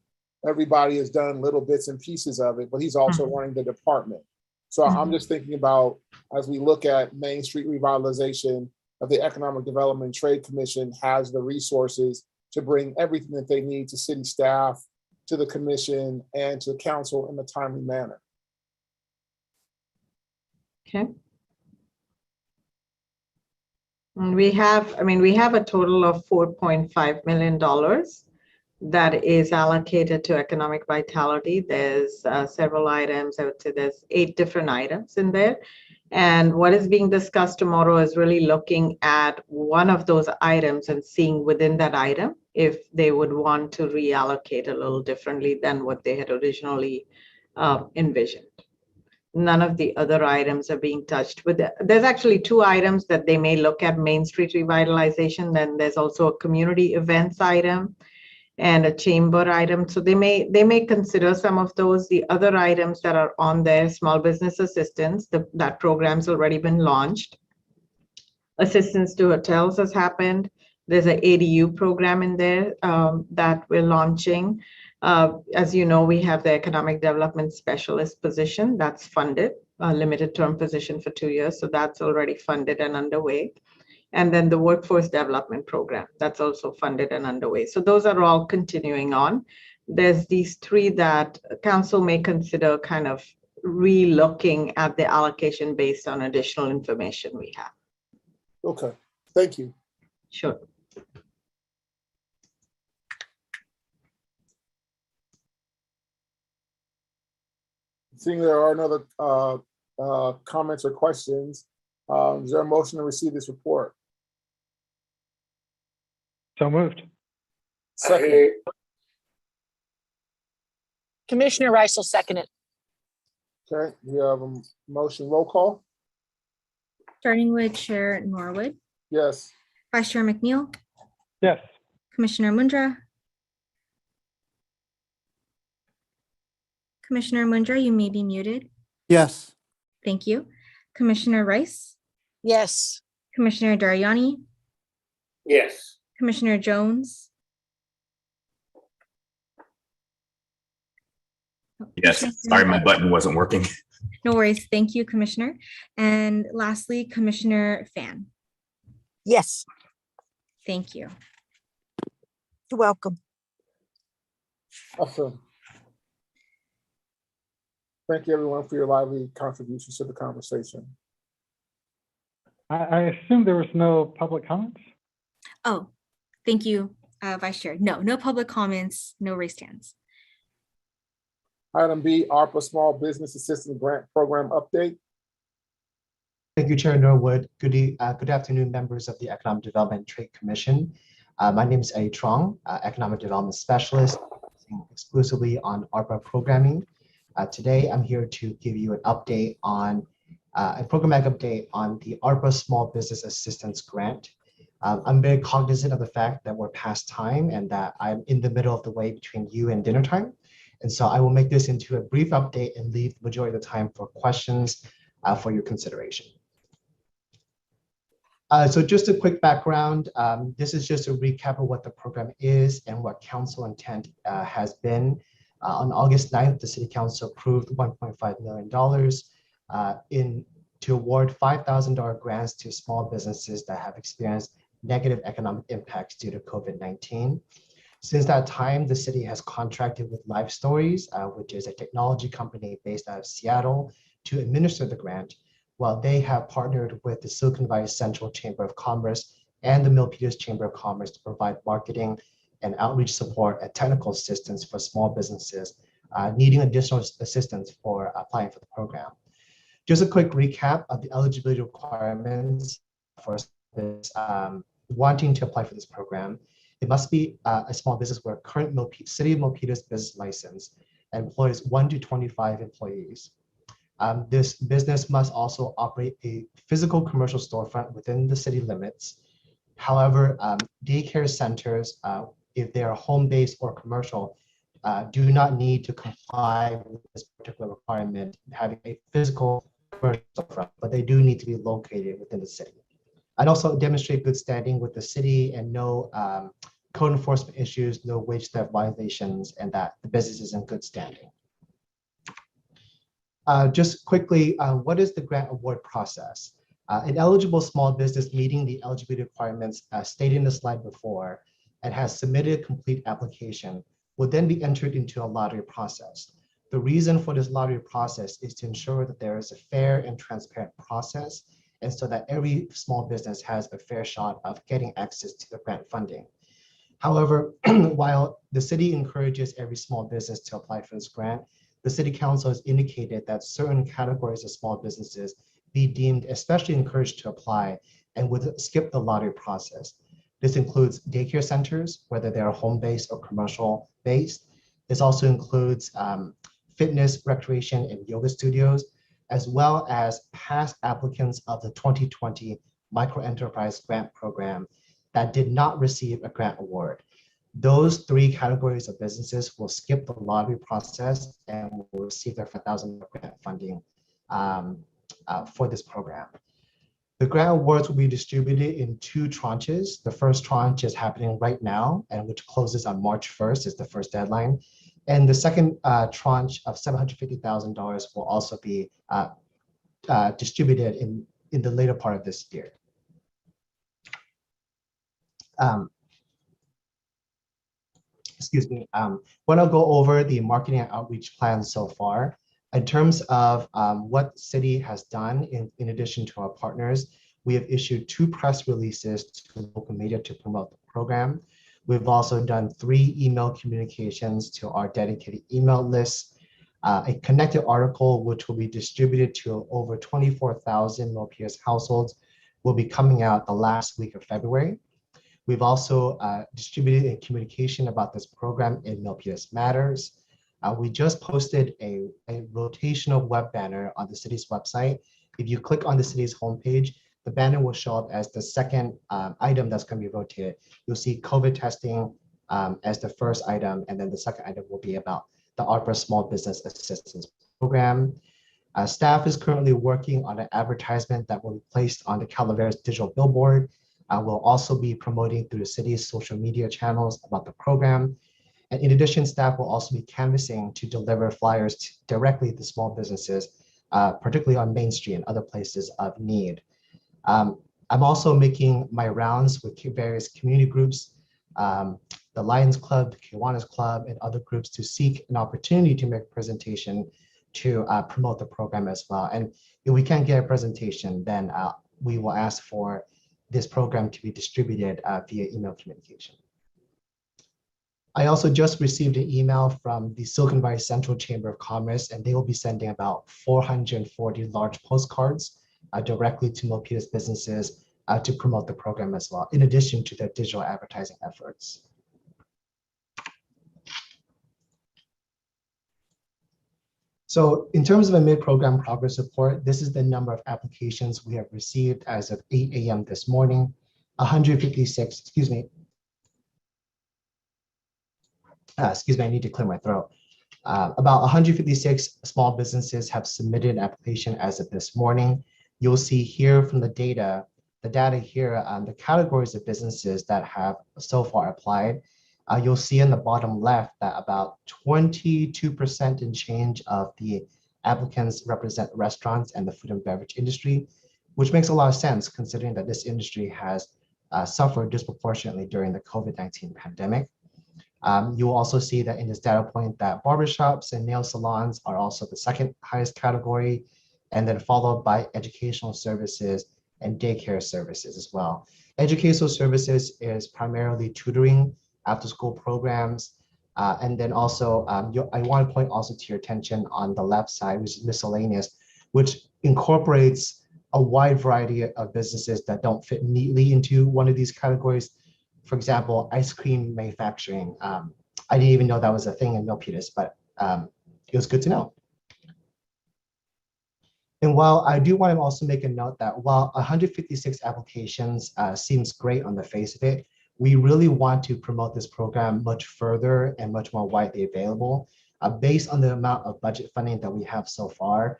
Everybody has done little bits and pieces of it, but he's also running the department. So I'm just thinking about, as we look at Main Street revitalization, of the Economic Development and Trade Commission has the resources to bring everything that they need to city staff, to the commission, and to council in a timely manner. Okay. And we have a total of $4.5 million that is allocated to economic vitality. There's several items. I would say there's 8 different items in there. And what is being discussed tomorrow is really looking at one of those items and seeing within that item if they would want to reallocate a little differently than what they had originally envisioned. None of the other items are being touched. There's actually 2 items that they may look at: Main Street revitalization. Then there's also a community events item and a chamber item. So they may consider some of those. The other items that are on there: small business assistance, that program's already been launched. Assistance to hotels has happened. There's an ADU program in there that we're launching. As you know, we have the economic development specialist position that's funded, a limited term position for 2 years. So that's already funded and underway. And then the workforce development program, that's also funded and underway. So those are all continuing on. There's these three that council may consider kind of re-looking at the allocation based on additional information we have. Okay, thank you. Sure. Seeing there are no other comments or questions, is there a motion to receive this report? So moved. Second, Commissioner Rice will second it. okay, we have a motion, roll call? Starting with Chair Norwood, Yes. Vice Chair McNeil, Yes. Commissioner Mundra. Commissioner Mundra, you may be muted. Yes. Thank you. Commissioner Rice, Yes. Commissioner Dariani, Yes. Commissioner Jones. Yes, sorry, my button wasn't working. No worries. Thank you, Commissioner. And lastly, Commissioner Fan. Yes, Thank you. you're welcome. Awesome. Thank you, everyone, for your lively contributions to the conversation. I assume there was no public comments? Oh, thank you, Vice Chair. No public comments, no raised hands. Item B, ARPA Small Business Assistance Grant Program Update. Thank you, Chair Norwood. Good afternoon, members of the Economic Development and Trade Commission. My name is A. Trong, Economic Development Specialist, focusing exclusively on ARPA programming. Today, I'm here to give you an update on a programmatic update on the ARPA Small Business Assistance Grant. I'm very cognizant of the fact that we're past time and that I'm in the middle of the way between you and dinner time. And so I will make this into a brief update and leave the majority of the time for questions for your consideration. So just a quick background. This is just a recap of what the program is and what council intent has been. On August 9th, the City Council approved $1.5 million to award $5,000 grants to small businesses that have experienced negative economic impacts due to COVID-19. Since that time, the city has contracted with Life Stories, which is a technology company based out of Seattle, to administer the grant, while they have partnered with the Silicon Valley Central Chamber of Commerce and the Milpitas Chamber of Commerce to provide marketing and outreach support and technical assistance for small businesses needing additional assistance for applying for the program. Just a quick recap of the eligibility requirements for wanting to apply for this program. It must be a small business with a current City of Milpitas business license and employs 1 to 25 employees. This business must also operate a physical commercial storefront within the city limits. However, daycare centers, if they are home-based or commercial, do not need to comply with this particular requirement, having a physical commercial storefront, but they do need to be located within the city. I'd also demonstrate good standing with the city and no code enforcement issues, no wage theft violations, and that the business is in good standing. Just quickly, what is the grant award process? An eligible small business meeting the eligibility requirements stated in the slide before and has submitted a complete application will then be entered into a lottery process. The reason for this lottery process is to ensure that there is a fair and transparent process, and so that every small business has a fair shot of getting access to the grant funding. However, while the city encourages every small business to apply for this grant, the City Council has indicated that certain categories of small businesses be deemed especially encouraged to apply and would skip the lottery process. This includes daycare centers, whether they are home-based or commercial-based. This also includes fitness, recreation, and yoga studios, as well as past applicants of the 2020 Microenterprise Grant Program that did not receive a grant award. Those 3 categories of businesses will skip the lottery process and will receive their $5,000 grant funding for this program. The grant awards will be distributed in 2 tranches. The first tranche is happening right now, and which closes on March 1st is the first deadline. And the second tranche of $750,000 will also be distributed in the later part of this year. Excuse me. When I'll go over the marketing and outreach plan so far, in terms of what the city has done in addition to our partners, we have issued 2 press releases to local media to promote the program. We've also done 3 email communications to our dedicated email list, a connected article which will be distributed to over 24,000 Milpitas households will be coming out the last week of February. We've also distributed a communication about this program in Milpitas Matters. We just posted a rotational web banner on the city's website. If you click on the city's homepage, the banner will show up as the second item that's going to be rotated. You'll see COVID testing as the first item, and then the second item will be about the ARPA Small Business Assistance Program. Staff is currently working on an advertisement that will be placed on the Calaveras digital billboard. We'll also be promoting through the city's social media channels about the program. And in addition, staff will also be canvassing to deliver flyers directly to small businesses, particularly on Main Street and other places of need. I'm also making my rounds with various community groups, the Lions Club, the Kiwanis Club, and other groups to seek an opportunity to make a presentation to promote the program as well. And if we can't get a presentation, then we will ask for this program to be distributed via email communication. I also just received an email from the Silicon Valley Central Chamber of Commerce, and they will be sending about 440 large postcards directly to Milpitas businesses to promote the program as well, in addition to their digital advertising efforts. So in terms of a mid-program progress report, this is the number of applications we have received as of 8 a.m. this morning. 156, excuse me, I need to clear my throat. About 156 small businesses have submitted an application as of this morning. You'll see here from the data here, the categories of businesses that have so far applied. You'll see in the bottom left that about 22% and change of the applicants represent restaurants and the food and beverage industry, which makes a lot of sense considering that this industry has suffered disproportionately during the COVID-19 pandemic. You will also see that in this data point that barbershops and nail salons are also the second highest category, and then followed by educational services and daycare services as well. Educational services is primarily tutoring, after-school programs, and then also I want to point also to your attention on the left side, which is miscellaneous, which incorporates a wide variety of businesses that don't fit neatly into one of these categories. For example, ice cream manufacturing. I didn't even know that was a thing in Milpitas, but it was good to know. And while I do want to also make a note that while 156 applications seems great on the face of it, we really want to promote this program much further and much more widely available. Based on the amount of budget funding that we have so far,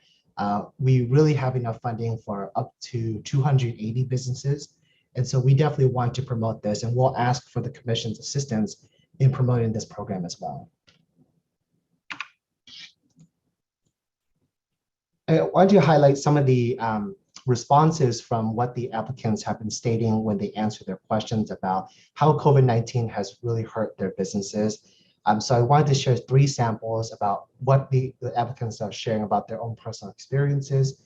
we really have enough funding for up to 280 businesses. And so we definitely want to promote this, and we'll ask for the commission's assistance in promoting this program as well. I want to highlight some of the responses from what the applicants have been stating when they answer their questions about how COVID-19 has really hurt their businesses. So I wanted to share 3 samples about what the applicants are sharing about their own personal experiences.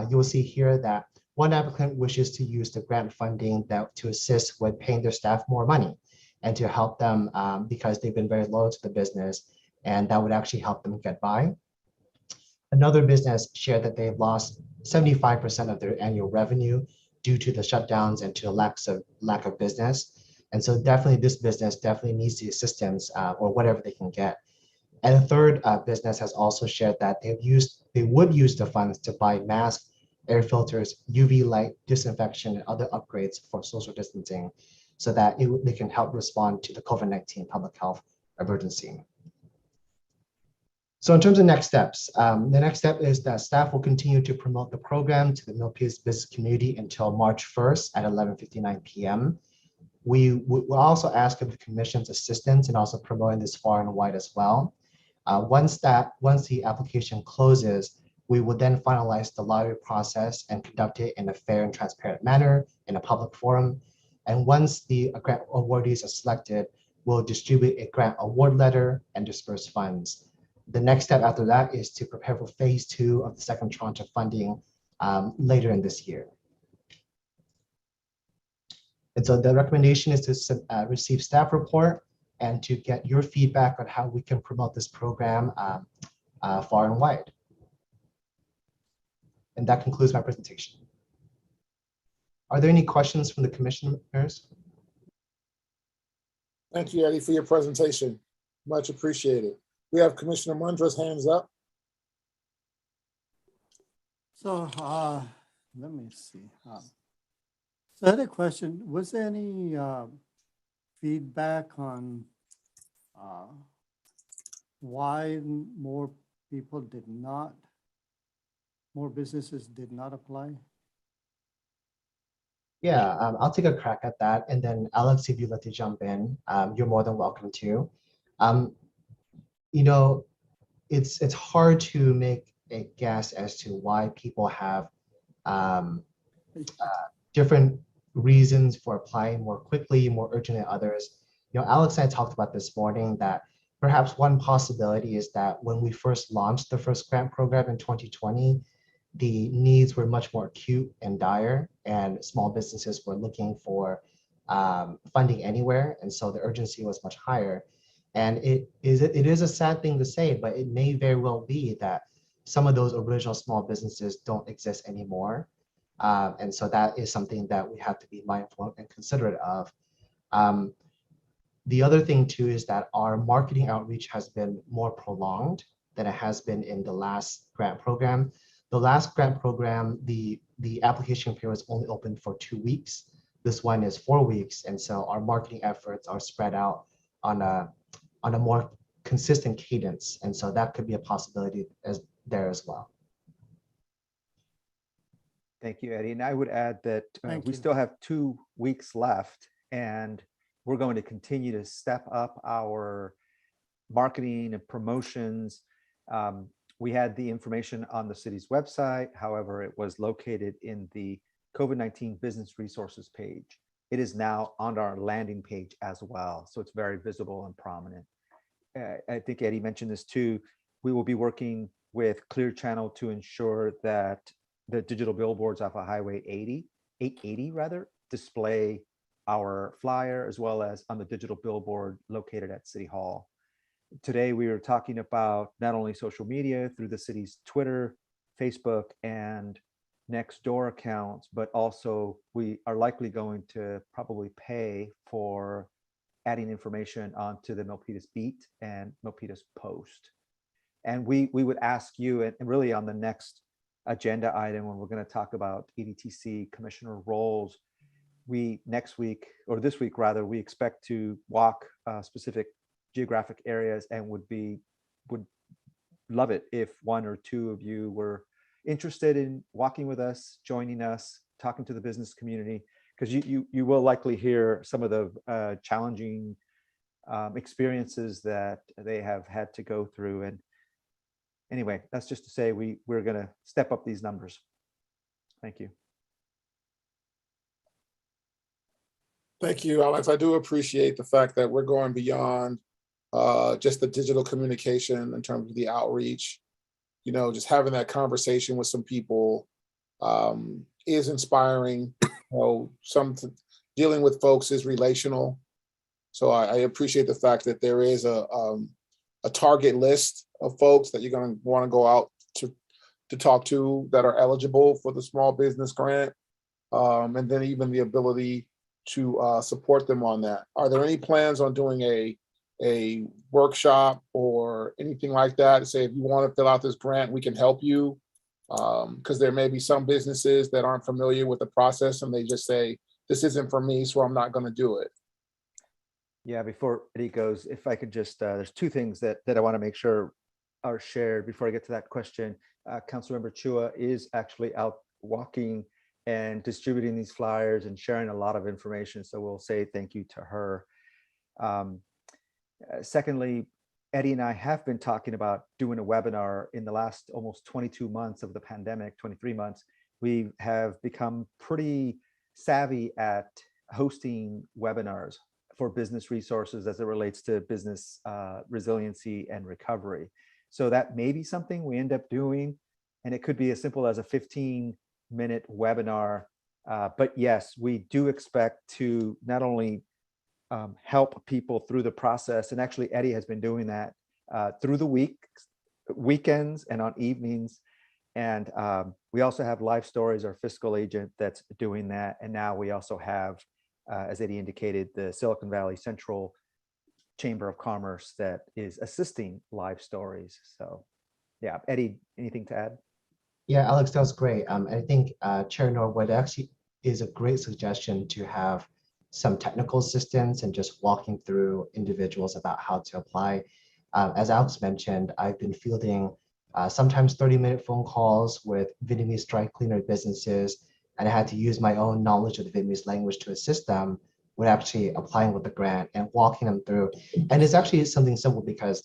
You will see here that one applicant wishes to use the grant funding to assist with paying their staff more money and to help them because they've been very loyal to the business, and that would actually help them get by. Another business shared that they've lost 75% of their annual revenue due to the shutdowns and to the lack of business. And so definitely this business definitely needs the assistance or whatever they can get. And a third business has also shared that they would use the funds to buy masks, air filters, UV light, disinfection, and other upgrades for social distancing so that they can help respond to the COVID-19 public health emergency. So in terms of next steps, the next step is that staff will continue to promote the program to the Milpitas business community until March 1st at 11:59 p.m. We will also ask of the commission's assistance in also promoting this far and wide as well. Once the application closes, we will then finalize the lottery process and conduct it in a fair and transparent manner in a public forum. And once the grant awardees are selected, we'll distribute a grant award letter and disperse funds. The next step after that is to prepare for phase 2 of the second tranche of funding later in this year. And so the recommendation is to receive staff report and to get your feedback on how we can promote this program far and wide. And that concludes my presentation. Are there any questions from the commissioners? Thank you, Eddie, for your presentation. Much appreciated. We have Commissioner Mundra's hands up. So let me see. So I had a question. Was there any feedback on why more businesses did not apply? Yeah, I'll take a crack at that. And then Alex, if you'd like to jump in, you're more than welcome to. You know, it's hard to make a guess as to why people have different reasons for applying more quickly, more urgent than others. You know, Alex and I talked about this morning that perhaps one possibility is that when we first launched the first grant program in 2020, the needs were much more acute and dire, and small businesses were looking for funding anywhere, and so the urgency was much higher. And it is a sad thing to say, but it may very well be that some of those original small businesses don't exist anymore. And so that is something that we have to be mindful and considerate of. The other thing too is that our marketing outreach has been more prolonged than it has been in the last grant program. The last grant program, the application period was only open for 2 weeks. This one is 4 weeks. And so our marketing efforts are spread out on a more consistent cadence. And so that could be a possibility there as well. Thank you, Eddie. And I would add that Thank we you. still have 2 weeks left, and we're going to continue to step up our marketing and promotions. We had the information on the city's website. However, it was located in the COVID-19 business resources page. It is now on our landing page as well. So it's very visible and prominent. I think Eddie mentioned this too. We will be working with Clear Channel to ensure that the digital billboards off of Highway 880 rather, display our flyer as well as on the digital billboard located at City Hall. Today, we were talking about not only social media through the city's Twitter, Facebook, and Nextdoor accounts, but also we are likely going to probably pay for adding information onto the Milpitas Beat and Milpitas Post. And we would ask you, and really on the next agenda item when we're going to talk about EDTC commissioner roles, next week, or this week rather, we expect to walk specific geographic areas and would love it if 1 or 2 of you were interested in walking with us, joining us, talking to the business community, because you will likely hear some of the challenging experiences that they have had to go through. And anyway, that's just to say we're going to step up these numbers. Thank you. Thank you, Alex. I do appreciate the fact that we're going beyond just the digital communication in terms of the outreach. You know, just having that conversation with some people is inspiring. You know, dealing with folks is relational. So I appreciate the fact that there is a target list of folks that you're going to want to go out to talk to that are eligible for the small business grant, and then even the ability to support them on that. Are there any plans on doing a workshop or anything like that to say, if you want to fill out this grant, we can help you? Because there may be some businesses that aren't familiar with the process and they just say, this isn't for me, so I'm not going to do it. Yeah, before Eddie goes, if I could just, there's 2 things that I want to make sure are shared before I get to that question. Councilmember Chua is actually out walking and distributing these flyers and sharing a lot of information. So we'll say thank you to her. Secondly, Eddie and I have been talking about doing a webinar in the last almost 22 months of the pandemic, 23 months. We have become pretty savvy at hosting webinars for business resources as it relates to business resiliency and recovery. So that may be something we end up doing, and it could be as simple as a 15-minute webinar. But yes, we do expect to not only help people through the process, and actually Eddie has been doing that through the weekends and on evenings. And we also have Life Stories, our fiscal agent, that's doing that. And now we also have, as Eddie indicated, the Silicon Valley Central Chamber of Commerce that is assisting Life Stories. So yeah, Eddie, anything to add? Yeah, Alex, that was great. I think Chair Norwood actually is a great suggestion to have some technical assistance and just walking through individuals about how to apply. As Alex mentioned, I've been fielding sometimes 30-minute phone calls with Vietnamese dry cleaner businesses, and I had to use my own knowledge of the Vietnamese language to assist them with actually applying with the grant and walking them through. And it's actually something simple because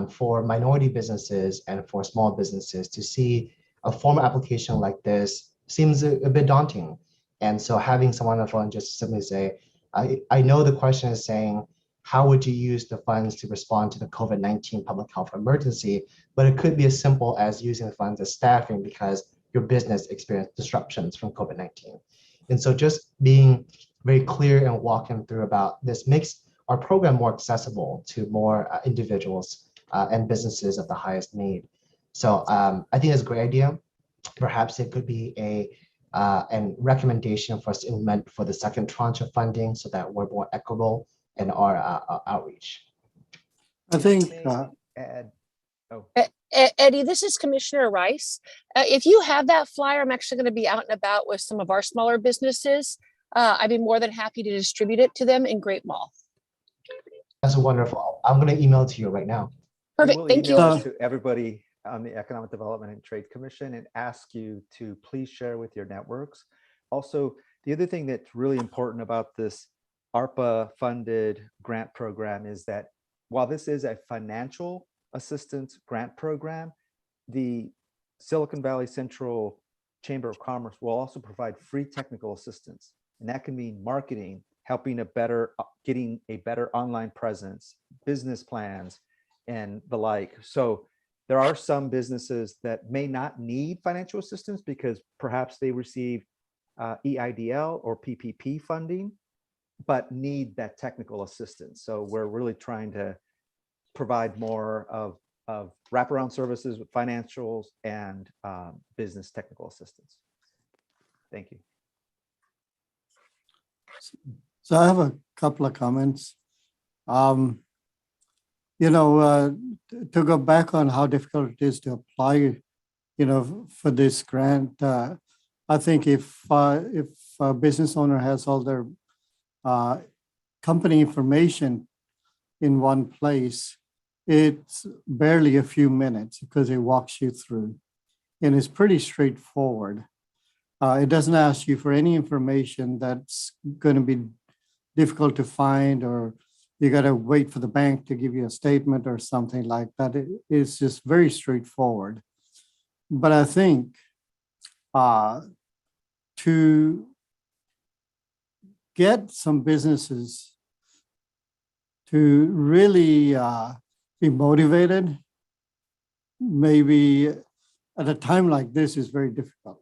for minority businesses and for small businesses to see a formal application like this seems a bit daunting. And so having someone on the phone just simply say, I know the question is saying, how would you use the funds to respond to the COVID-19 public health emergency? But it could be as simple as using the funds as staffing because your business experienced disruptions from COVID-19. And so just being very clear and walking through about this makes our program more accessible to more individuals and businesses of the highest need. So I think it's a great idea. Perhaps it could be a recommendation for us to implement for the second tranche of funding so that we're more equitable in our outreach. I think, Add, oh. Eddie, this is Commissioner Rice. If you have that flyer, I'm actually going to be out and about with some of our smaller businesses. I'd be more than happy to distribute it to them in Great Mall. That's wonderful. I'm going to email it to you right now. Perfect. We'll Thank you. email it to everybody on the Economic Development and Trade Commission and ask you to please share with your networks. Also, the other thing that's really important about this ARPA funded grant program is that while this is a financial assistance grant program, the Silicon Valley Central Chamber of Commerce will also provide free technical assistance. And that can mean marketing, helping getting a better online presence, business plans, and the like. So there are some businesses that may not need financial assistance because perhaps they receive EIDL or PPP funding, but need that technical assistance. So we're really trying to provide more of wraparound services with financials and business technical assistance. Thank you. so I have a couple of comments. To go back on how difficult it is to apply, for this grant, I think if a business owner has all their company information in one place, it's barely a few minutes because it walks you through, and it's pretty straightforward. It doesn't ask you for any information that's going to be difficult to find, or you got to wait for the bank to give you a statement or something like that. It's just very straightforward. But I think to get some businesses to really be motivated, maybe at a time like this is very difficult.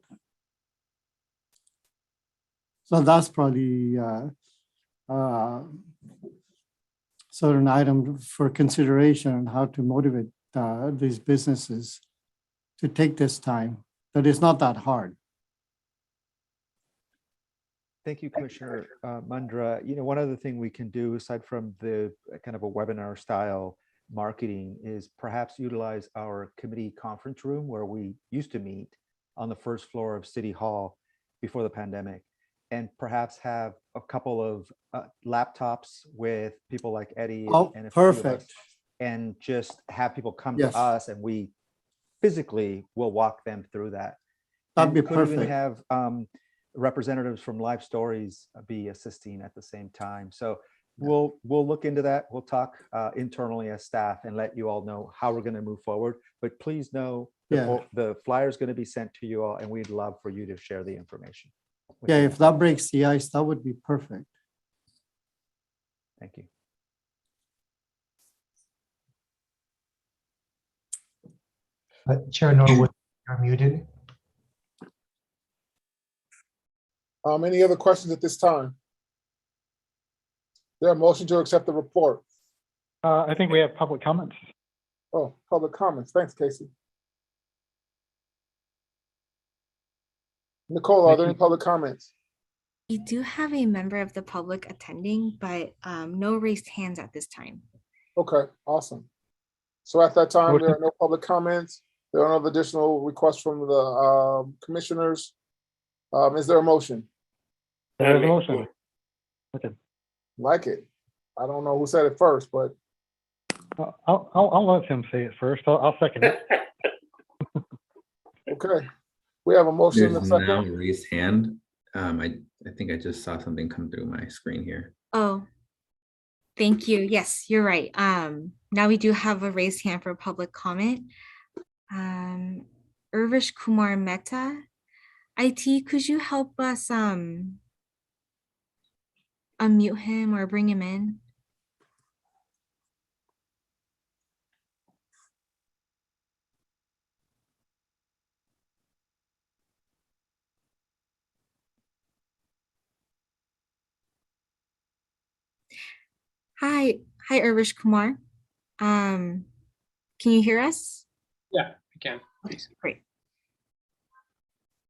So that's probably sort of an item for consideration on how to motivate these businesses to take this time, but it's not that hard. Thank you, Commissioner Mundra. One other thing we can do aside from the kind of a webinar style marketing is perhaps utilize our committee conference room where we used to meet on the first floor of City Hall before the pandemic, and perhaps have a couple of laptops with people like Eddie and a few of us, perfect. and just have people come Yes. to us and we physically will walk them through that. That'd be And could even perfect. have representatives from Life Stories be assisting at the same time. So We'll look into that. We'll talk internally as staff and let you all know how we're going to move forward. But please know Yeah. the flyer is going to be sent to you all, and we'd love for you to share the information. with Yeah, you if all. that breaks the ice, that would be perfect. Thank you. Chair Norwood, you're muted. Any other questions at this time? There a motion to accept the report? I think we have public comments. Oh, public comments. Thanks, Casey. Nicole, are Thank there you. any public comments? We do have a member of the public attending, but no raised hands at this time. Okay, awesome. So at that time, there Motion- are no public comments. There are no additional requests from the commissioners. Is there a motion? There is a motion. Okay. Like it. I don't know who said it first, but I'll let him say it first. I'll second it. okay. We have a motion in There's the now second. a raised hand. I think I just saw something come through my screen here. Oh, thank you. Yes, you're right. Now we do have a raised hand for public comment. Urvish Kumar Mehta. IT, could you help us unmute him or bring him in? Hi, Urvish Kumar. Can you hear us? Yeah, I can, please. Great.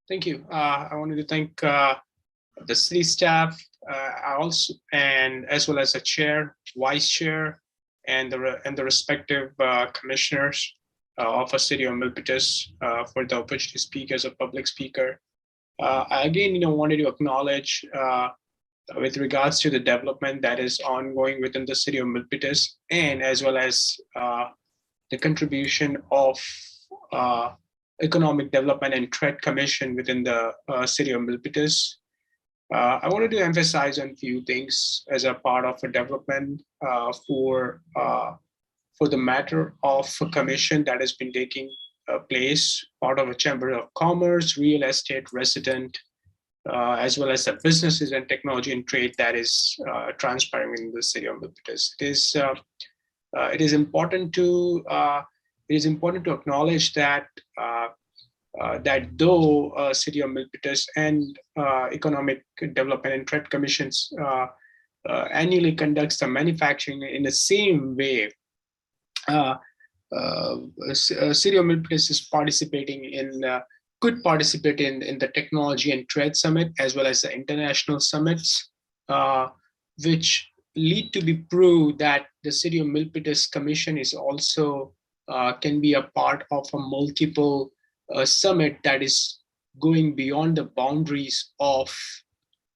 Thank you. I wanted to thank the city staff also, and as well as the chair, vice chair, and the respective commissioners of a city of Milpitas for the opportunity to speak as a public speaker. I again, wanted to acknowledge with regards to the development that is ongoing within the city of Milpitas, and as well as the contribution of Economic Development and Trade Commission within the city of Milpitas. I wanted to emphasize on a few things as a part of a development for the matter of a commission that has been taking place, part of a Chamber of Commerce, real estate, resident, as well as the businesses and technology and trade that is transpiring in the city of Milpitas. It is important to acknowledge that that though City of Milpitas and Economic Development and Trade Commissions annually conducts the manufacturing in the same way, City of Milpitas is participating in could participate in the Technology and Trade Summit as well as the international summits, which lead to be proved that the City of Milpitas Commission is also can be a part of a multiple summit that is going beyond the boundaries of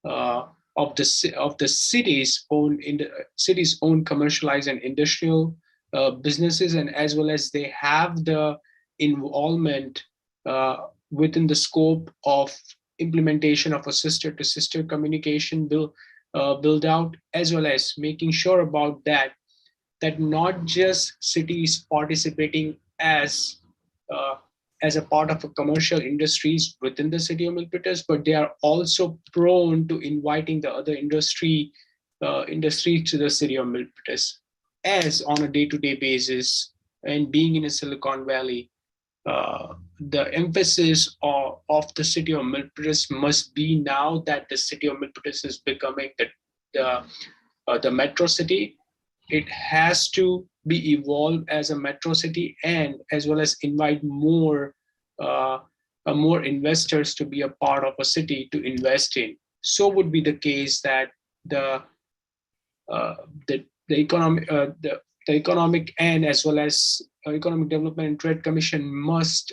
the city's own commercialized and industrial businesses, and as well as they have the involvement within the scope of implementation of a sister-to-sister communication build out, as well as making sure about that not just cities participating as a part of a commercial industries within the city of Milpitas, but they are also prone to inviting the other industry to the city of Milpitas, as on a day-to-day basis. And being in a Silicon Valley, the emphasis of the city of Milpitas must be now that the city of Milpitas is becoming the metro city. It has to be evolved as a metro city, and as well as invite more investors to be a part of a city to invest in. So would be the case that the economic and as well as Economic Development and Trade Commission must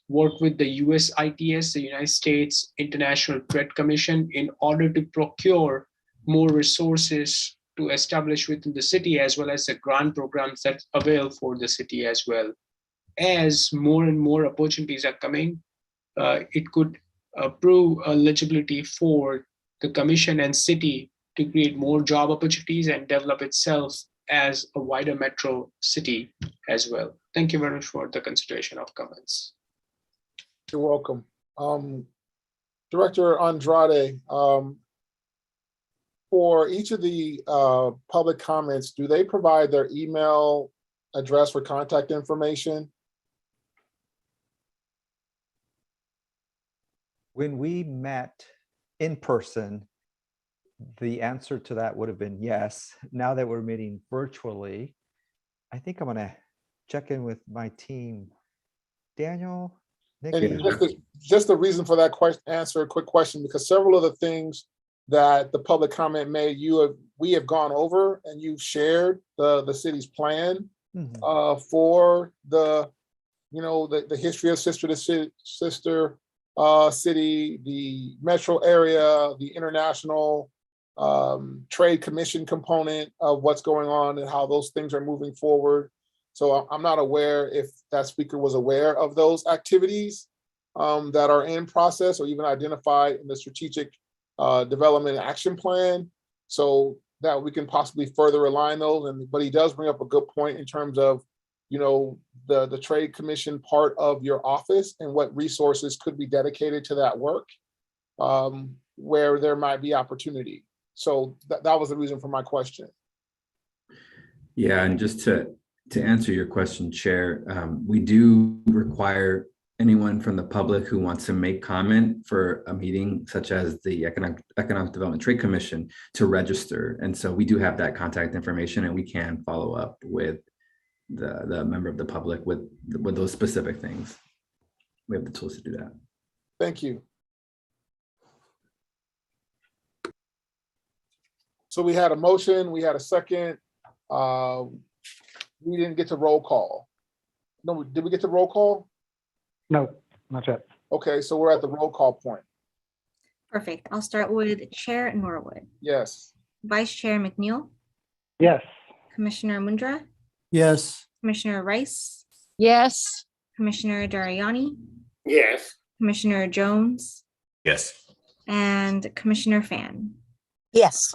work with the USITS, the United States International Trade Commission, in order to procure more resources to establish within the city, as well as the grant programs that avail for the city as well. As more and more opportunities are coming, it could prove eligibility for the commission and city to create more job opportunities and develop itself as a wider metro city as well. Thank you very much for the consideration of comments. You're welcome. Director Andrade, for each of the public comments, do they provide their email address or contact information? When we met in person, the answer to that would have been yes. Now that we're meeting virtually, I think I'm gonna check in with my team. Daniel, Nikki. And just the reason for that question, answer a quick question, because several of the things that the public comment made, we have gone over and you've shared the city's plan for the history of sister to sister city, the metro area, the international trade commission component of what's going on and how those things are moving forward. So I'm not aware if that speaker was aware of those activities that are in process or even identified in the strategic development action plan, so that we can possibly further align those. But he does bring up a good point in terms of, the trade commission part of your office and what resources could be dedicated to that work, where there might be opportunity. So that was the reason for my question. Yeah, and just to answer your question, Chair, we do require anyone from the public who wants to make comment for a meeting such as the Economic Development Trade Commission to register. And so we do have that contact information, and we can follow up with the member of the public with those specific things. We have the tools to do that. Thank you. So we had a motion, we had a second. We didn't get to roll call. No, did we get to roll call? No, not yet. Okay, so we're at the roll call point. Perfect. I'll start with Chair Norwood, Yes. Vice Chair McNeil, Yes. Commissioner Mundra, Yes. Commissioner Rice, Yes. Commissioner Dariani, Yes. Commissioner Jones, Yes. and Commissioner Fan. Yes.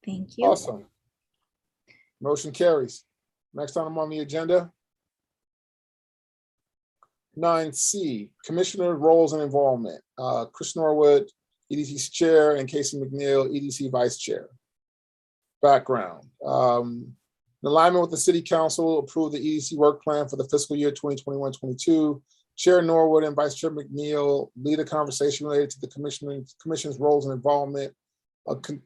Thank you. Awesome. Motion carries. Next item on the agenda. 9C, Commissioner Roles and Involvement. Chris Norwood, EDC's Chair, and Casey McNeil, EDC Vice Chair. Background. In alignment with the City Council, approved the EDC work plan for the fiscal year 2021-22. Chair Norwood and Vice Chair McNeil lead a conversation related to the Commission's roles and involvement,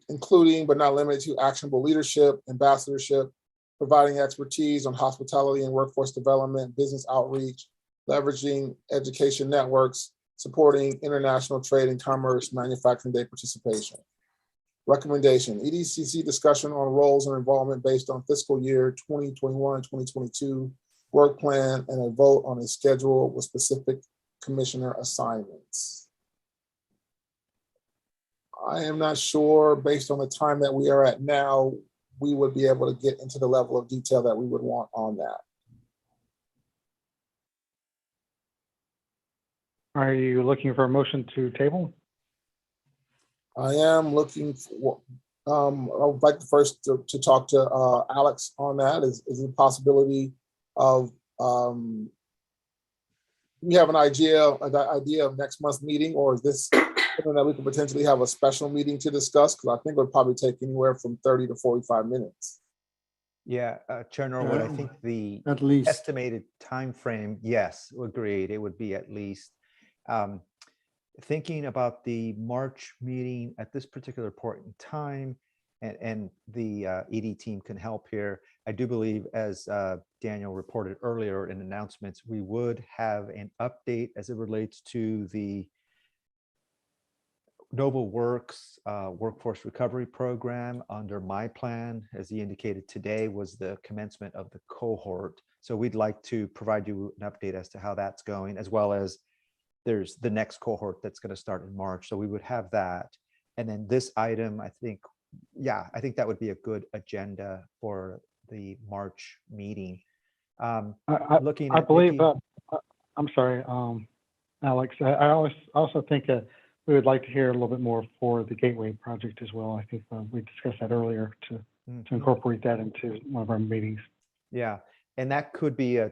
including but not limited to actionable leadership, ambassadorship, providing expertise on hospitality and workforce development, business outreach, leveraging education networks, supporting international trade and commerce, manufacturing day participation. Recommendation, EDCC discussion on roles and involvement based on fiscal year 2021-2022 work plan and a vote on a schedule with specific commissioner assignments. I am not sure, based on the time that we are at now, we would be able to get into the level of detail that we would want on that. Are you looking for a motion to table? I am looking for, I would like first to talk to Alex on that. Is it a possibility of, we have an idea of next month's meeting, or is this something that we could potentially have a special meeting to discuss? Because I think it would probably take anywhere from 30 to 45 minutes. Yeah, Chair Norwood, I think the At least. estimated time frame, yes, agreed. It would be at least. Thinking about the March meeting at this particular point in time, and the ED team can help here. I do believe, as Daniel reported earlier in announcements, we would have an update as it relates to the Noble Works Workforce Recovery Program under my plan, as he indicated today, was the commencement of the cohort. So we'd like to provide you an update as to how that's going, as well as there's the next cohort that's going to start in March. So we would have that. And then this item, I think, yeah, I think that would be a good agenda for the March meeting. I believe, I'm sorry, Alex, I also think we would like to hear a little bit more for the Gateway project as well. I think we discussed that earlier to incorporate that into one of our meetings. Yeah, and that could be a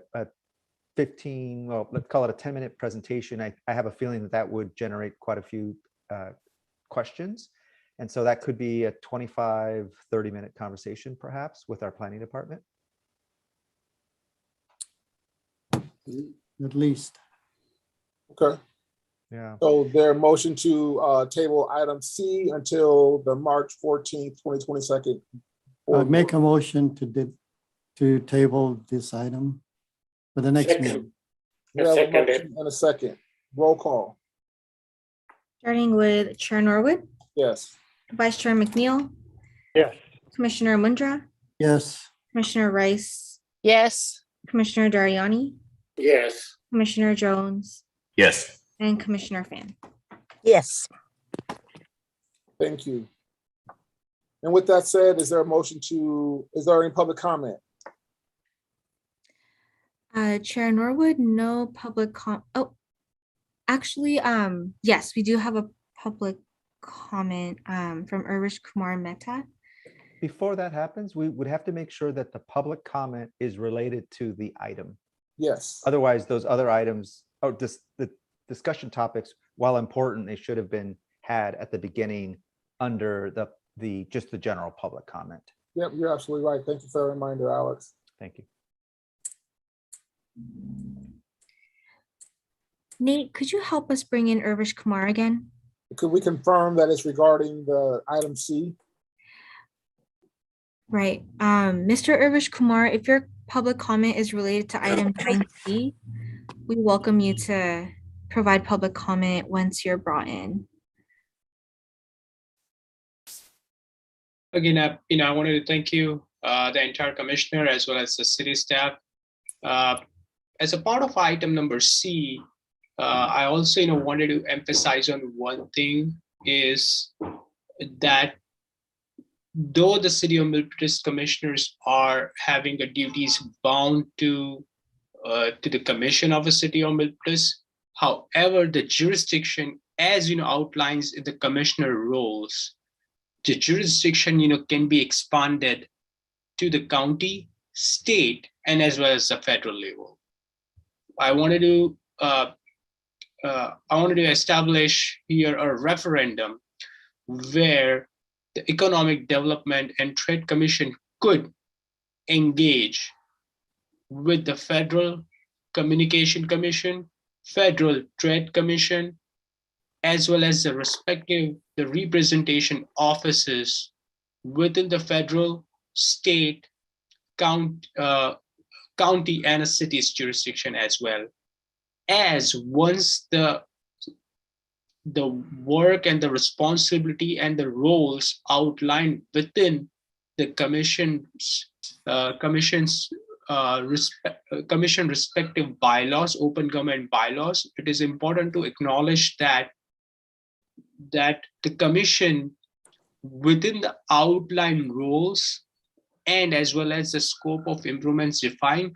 15, well, let's call it a 10-minute presentation. I have a feeling that that would generate quite a few questions. And so that could be a 25, 30-minute conversation perhaps with our planning department. At least. Okay. Yeah. So their motion to table item C until the March 14th, 2022. I'd make a motion to table this item for the next Second. meeting. We have a Seconded. motion and a second. Roll call. Starting with Chair Norwood, Yes. Vice Chair McNeil, Yes. Commissioner Mundra, Yes, Commissioner Rice, Yes. Commissioner Dariani, Yes. Commissioner Jones, Yes. and Commissioner Fan. Yes. Thank you. And with that said, is there any public comment? Chair Norwood, no public actually, yes, we do have a public comment from Urvish Kumar Mehta. Before that happens, we would have to make sure that the public comment is related to the item. Yes. Otherwise, those other items, the discussion topics, while important, they should have been had at the beginning under just the general public comment. Yep, you're absolutely right. Thank you for the reminder, Alex. Thank you. Nate, could you help us bring in Urvish Kumar again? Could we confirm that it's regarding the item C? Right. Mr. Urvish Kumar, if your public comment is related to item 9C, we welcome you to provide public comment once you're brought in. Again, I wanted to thank you, the entire commissioner, as well as the city staff. As a part of item number C, I also, wanted to emphasize on one thing is that though the city of Milpitas commissioners are having the duties bound to the commission of the city of Milpitas, however, the jurisdiction, as outlines in the commissioner roles, the jurisdiction can be expanded to the county, state, and as well as the federal level. I wanted to establish here a referendum where the Economic Development and Trade Commission could engage with the Federal Communication Commission, Federal Trade Commission, as well as the representation offices within the federal, state, county, and a city's jurisdiction as well. As once the work and the responsibility and the roles outlined within the commission respective bylaws, open government bylaws, it is important to acknowledge that the commission within the outline roles and as well as the scope of improvements defined,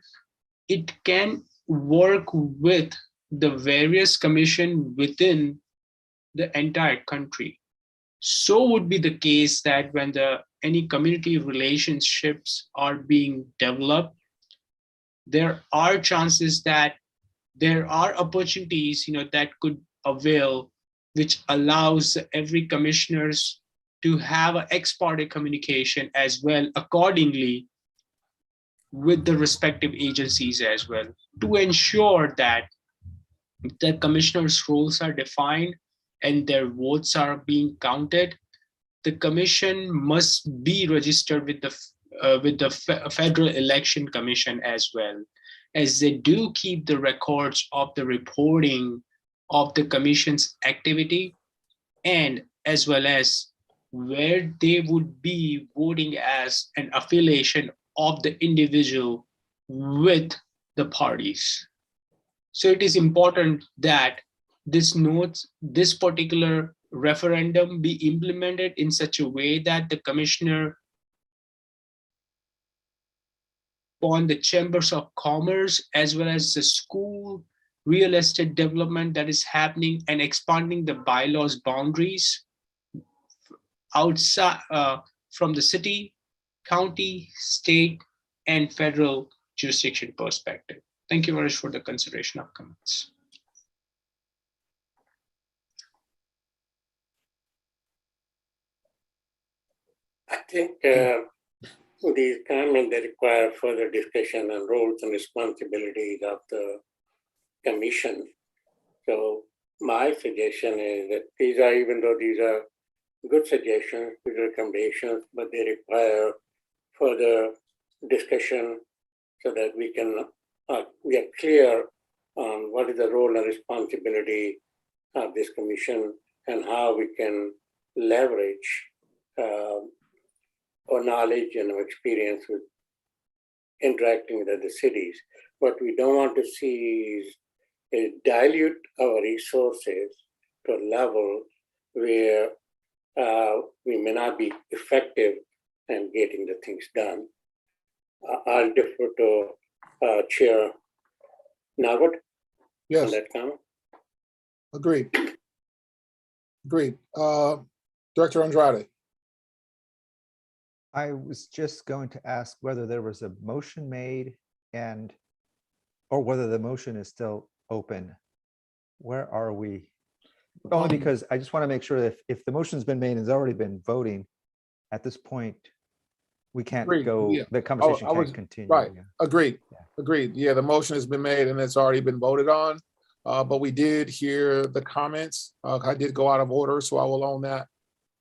it can work with the various commission within the entire country. So would be the case that when any community relationships are being developed, there are chances that there are opportunities that could avail, which allows every commissioners to have an ex parte communication as well accordingly with the respective agencies as well, to ensure that the commissioners' roles are defined and their votes are being counted. The commission must be registered with the Federal Election Commission as well, as they do keep the records of the reporting of the commission's activity, and as well as where they would be voting as an affiliation of the individual with the parties. So it is important that this particular referendum be implemented in such a way that the commissioner upon the chambers of commerce as well as the school real estate development that is happening and expanding the bylaws boundaries outside from the city, county, state, and federal jurisdiction perspective. Thank you very much for the consideration of comments. I think these comments they require further discussion on roles and responsibilities of the commission. So my suggestion is that these are, even though these are good suggestions, good recommendations, but they require further discussion so that we are clear on what is the role and responsibility of this commission and how we can leverage our knowledge and our experience with interacting with other cities. What we don't want to see is dilute our resources to a level where we may not be effective in getting the things done. I'll defer to Chair Narwood on Yes, that comment. agreed. Agreed. Director Andrade. I was just going to ask whether there was a motion made or whether the motion is still open. Where are we? Only because I just want to make sure that if the motion's been made and has already been voting, at this point, we can't Agreed, go, yeah. the conversation I was- can't continue. right. yeah. Agreed. Yeah. Agreed. Yeah, the motion has been made and it's already been voted on. But we did hear the comments. I did go out of order, so I will own that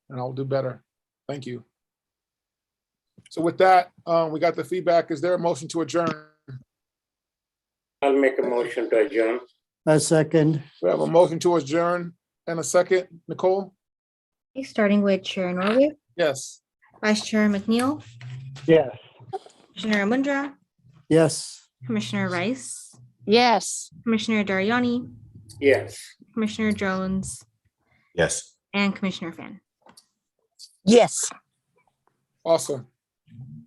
and I'll do better. Thank you. So with that, we got the feedback. Is there a motion to adjourn? I'll make a motion to adjourn. A second. We have a motion to adjourn and a second. Nicole? Okay, starting with Chair Norwood, Yes. Vice Chair McNeil, Yes. Commissioner Mundra, Yes. Commissioner Rice, Yes. Commissioner Dariani, Yes. Commissioner Jones, Yes. and Commissioner Fan. Yes. Awesome.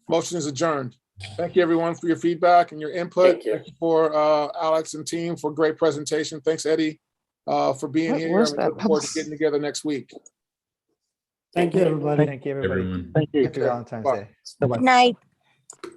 Motion is adjourned. Thank you, everyone, for your feedback and your input. Thank you. For Alex and team for great presentation. Thanks, Eddie, for being What here. was And we that? look forward to getting together next week. Thank you, everybody. Thank you, everybody. Everyone. Thank you. Happy Valentine's Bye. Day. Bye-bye. Good night.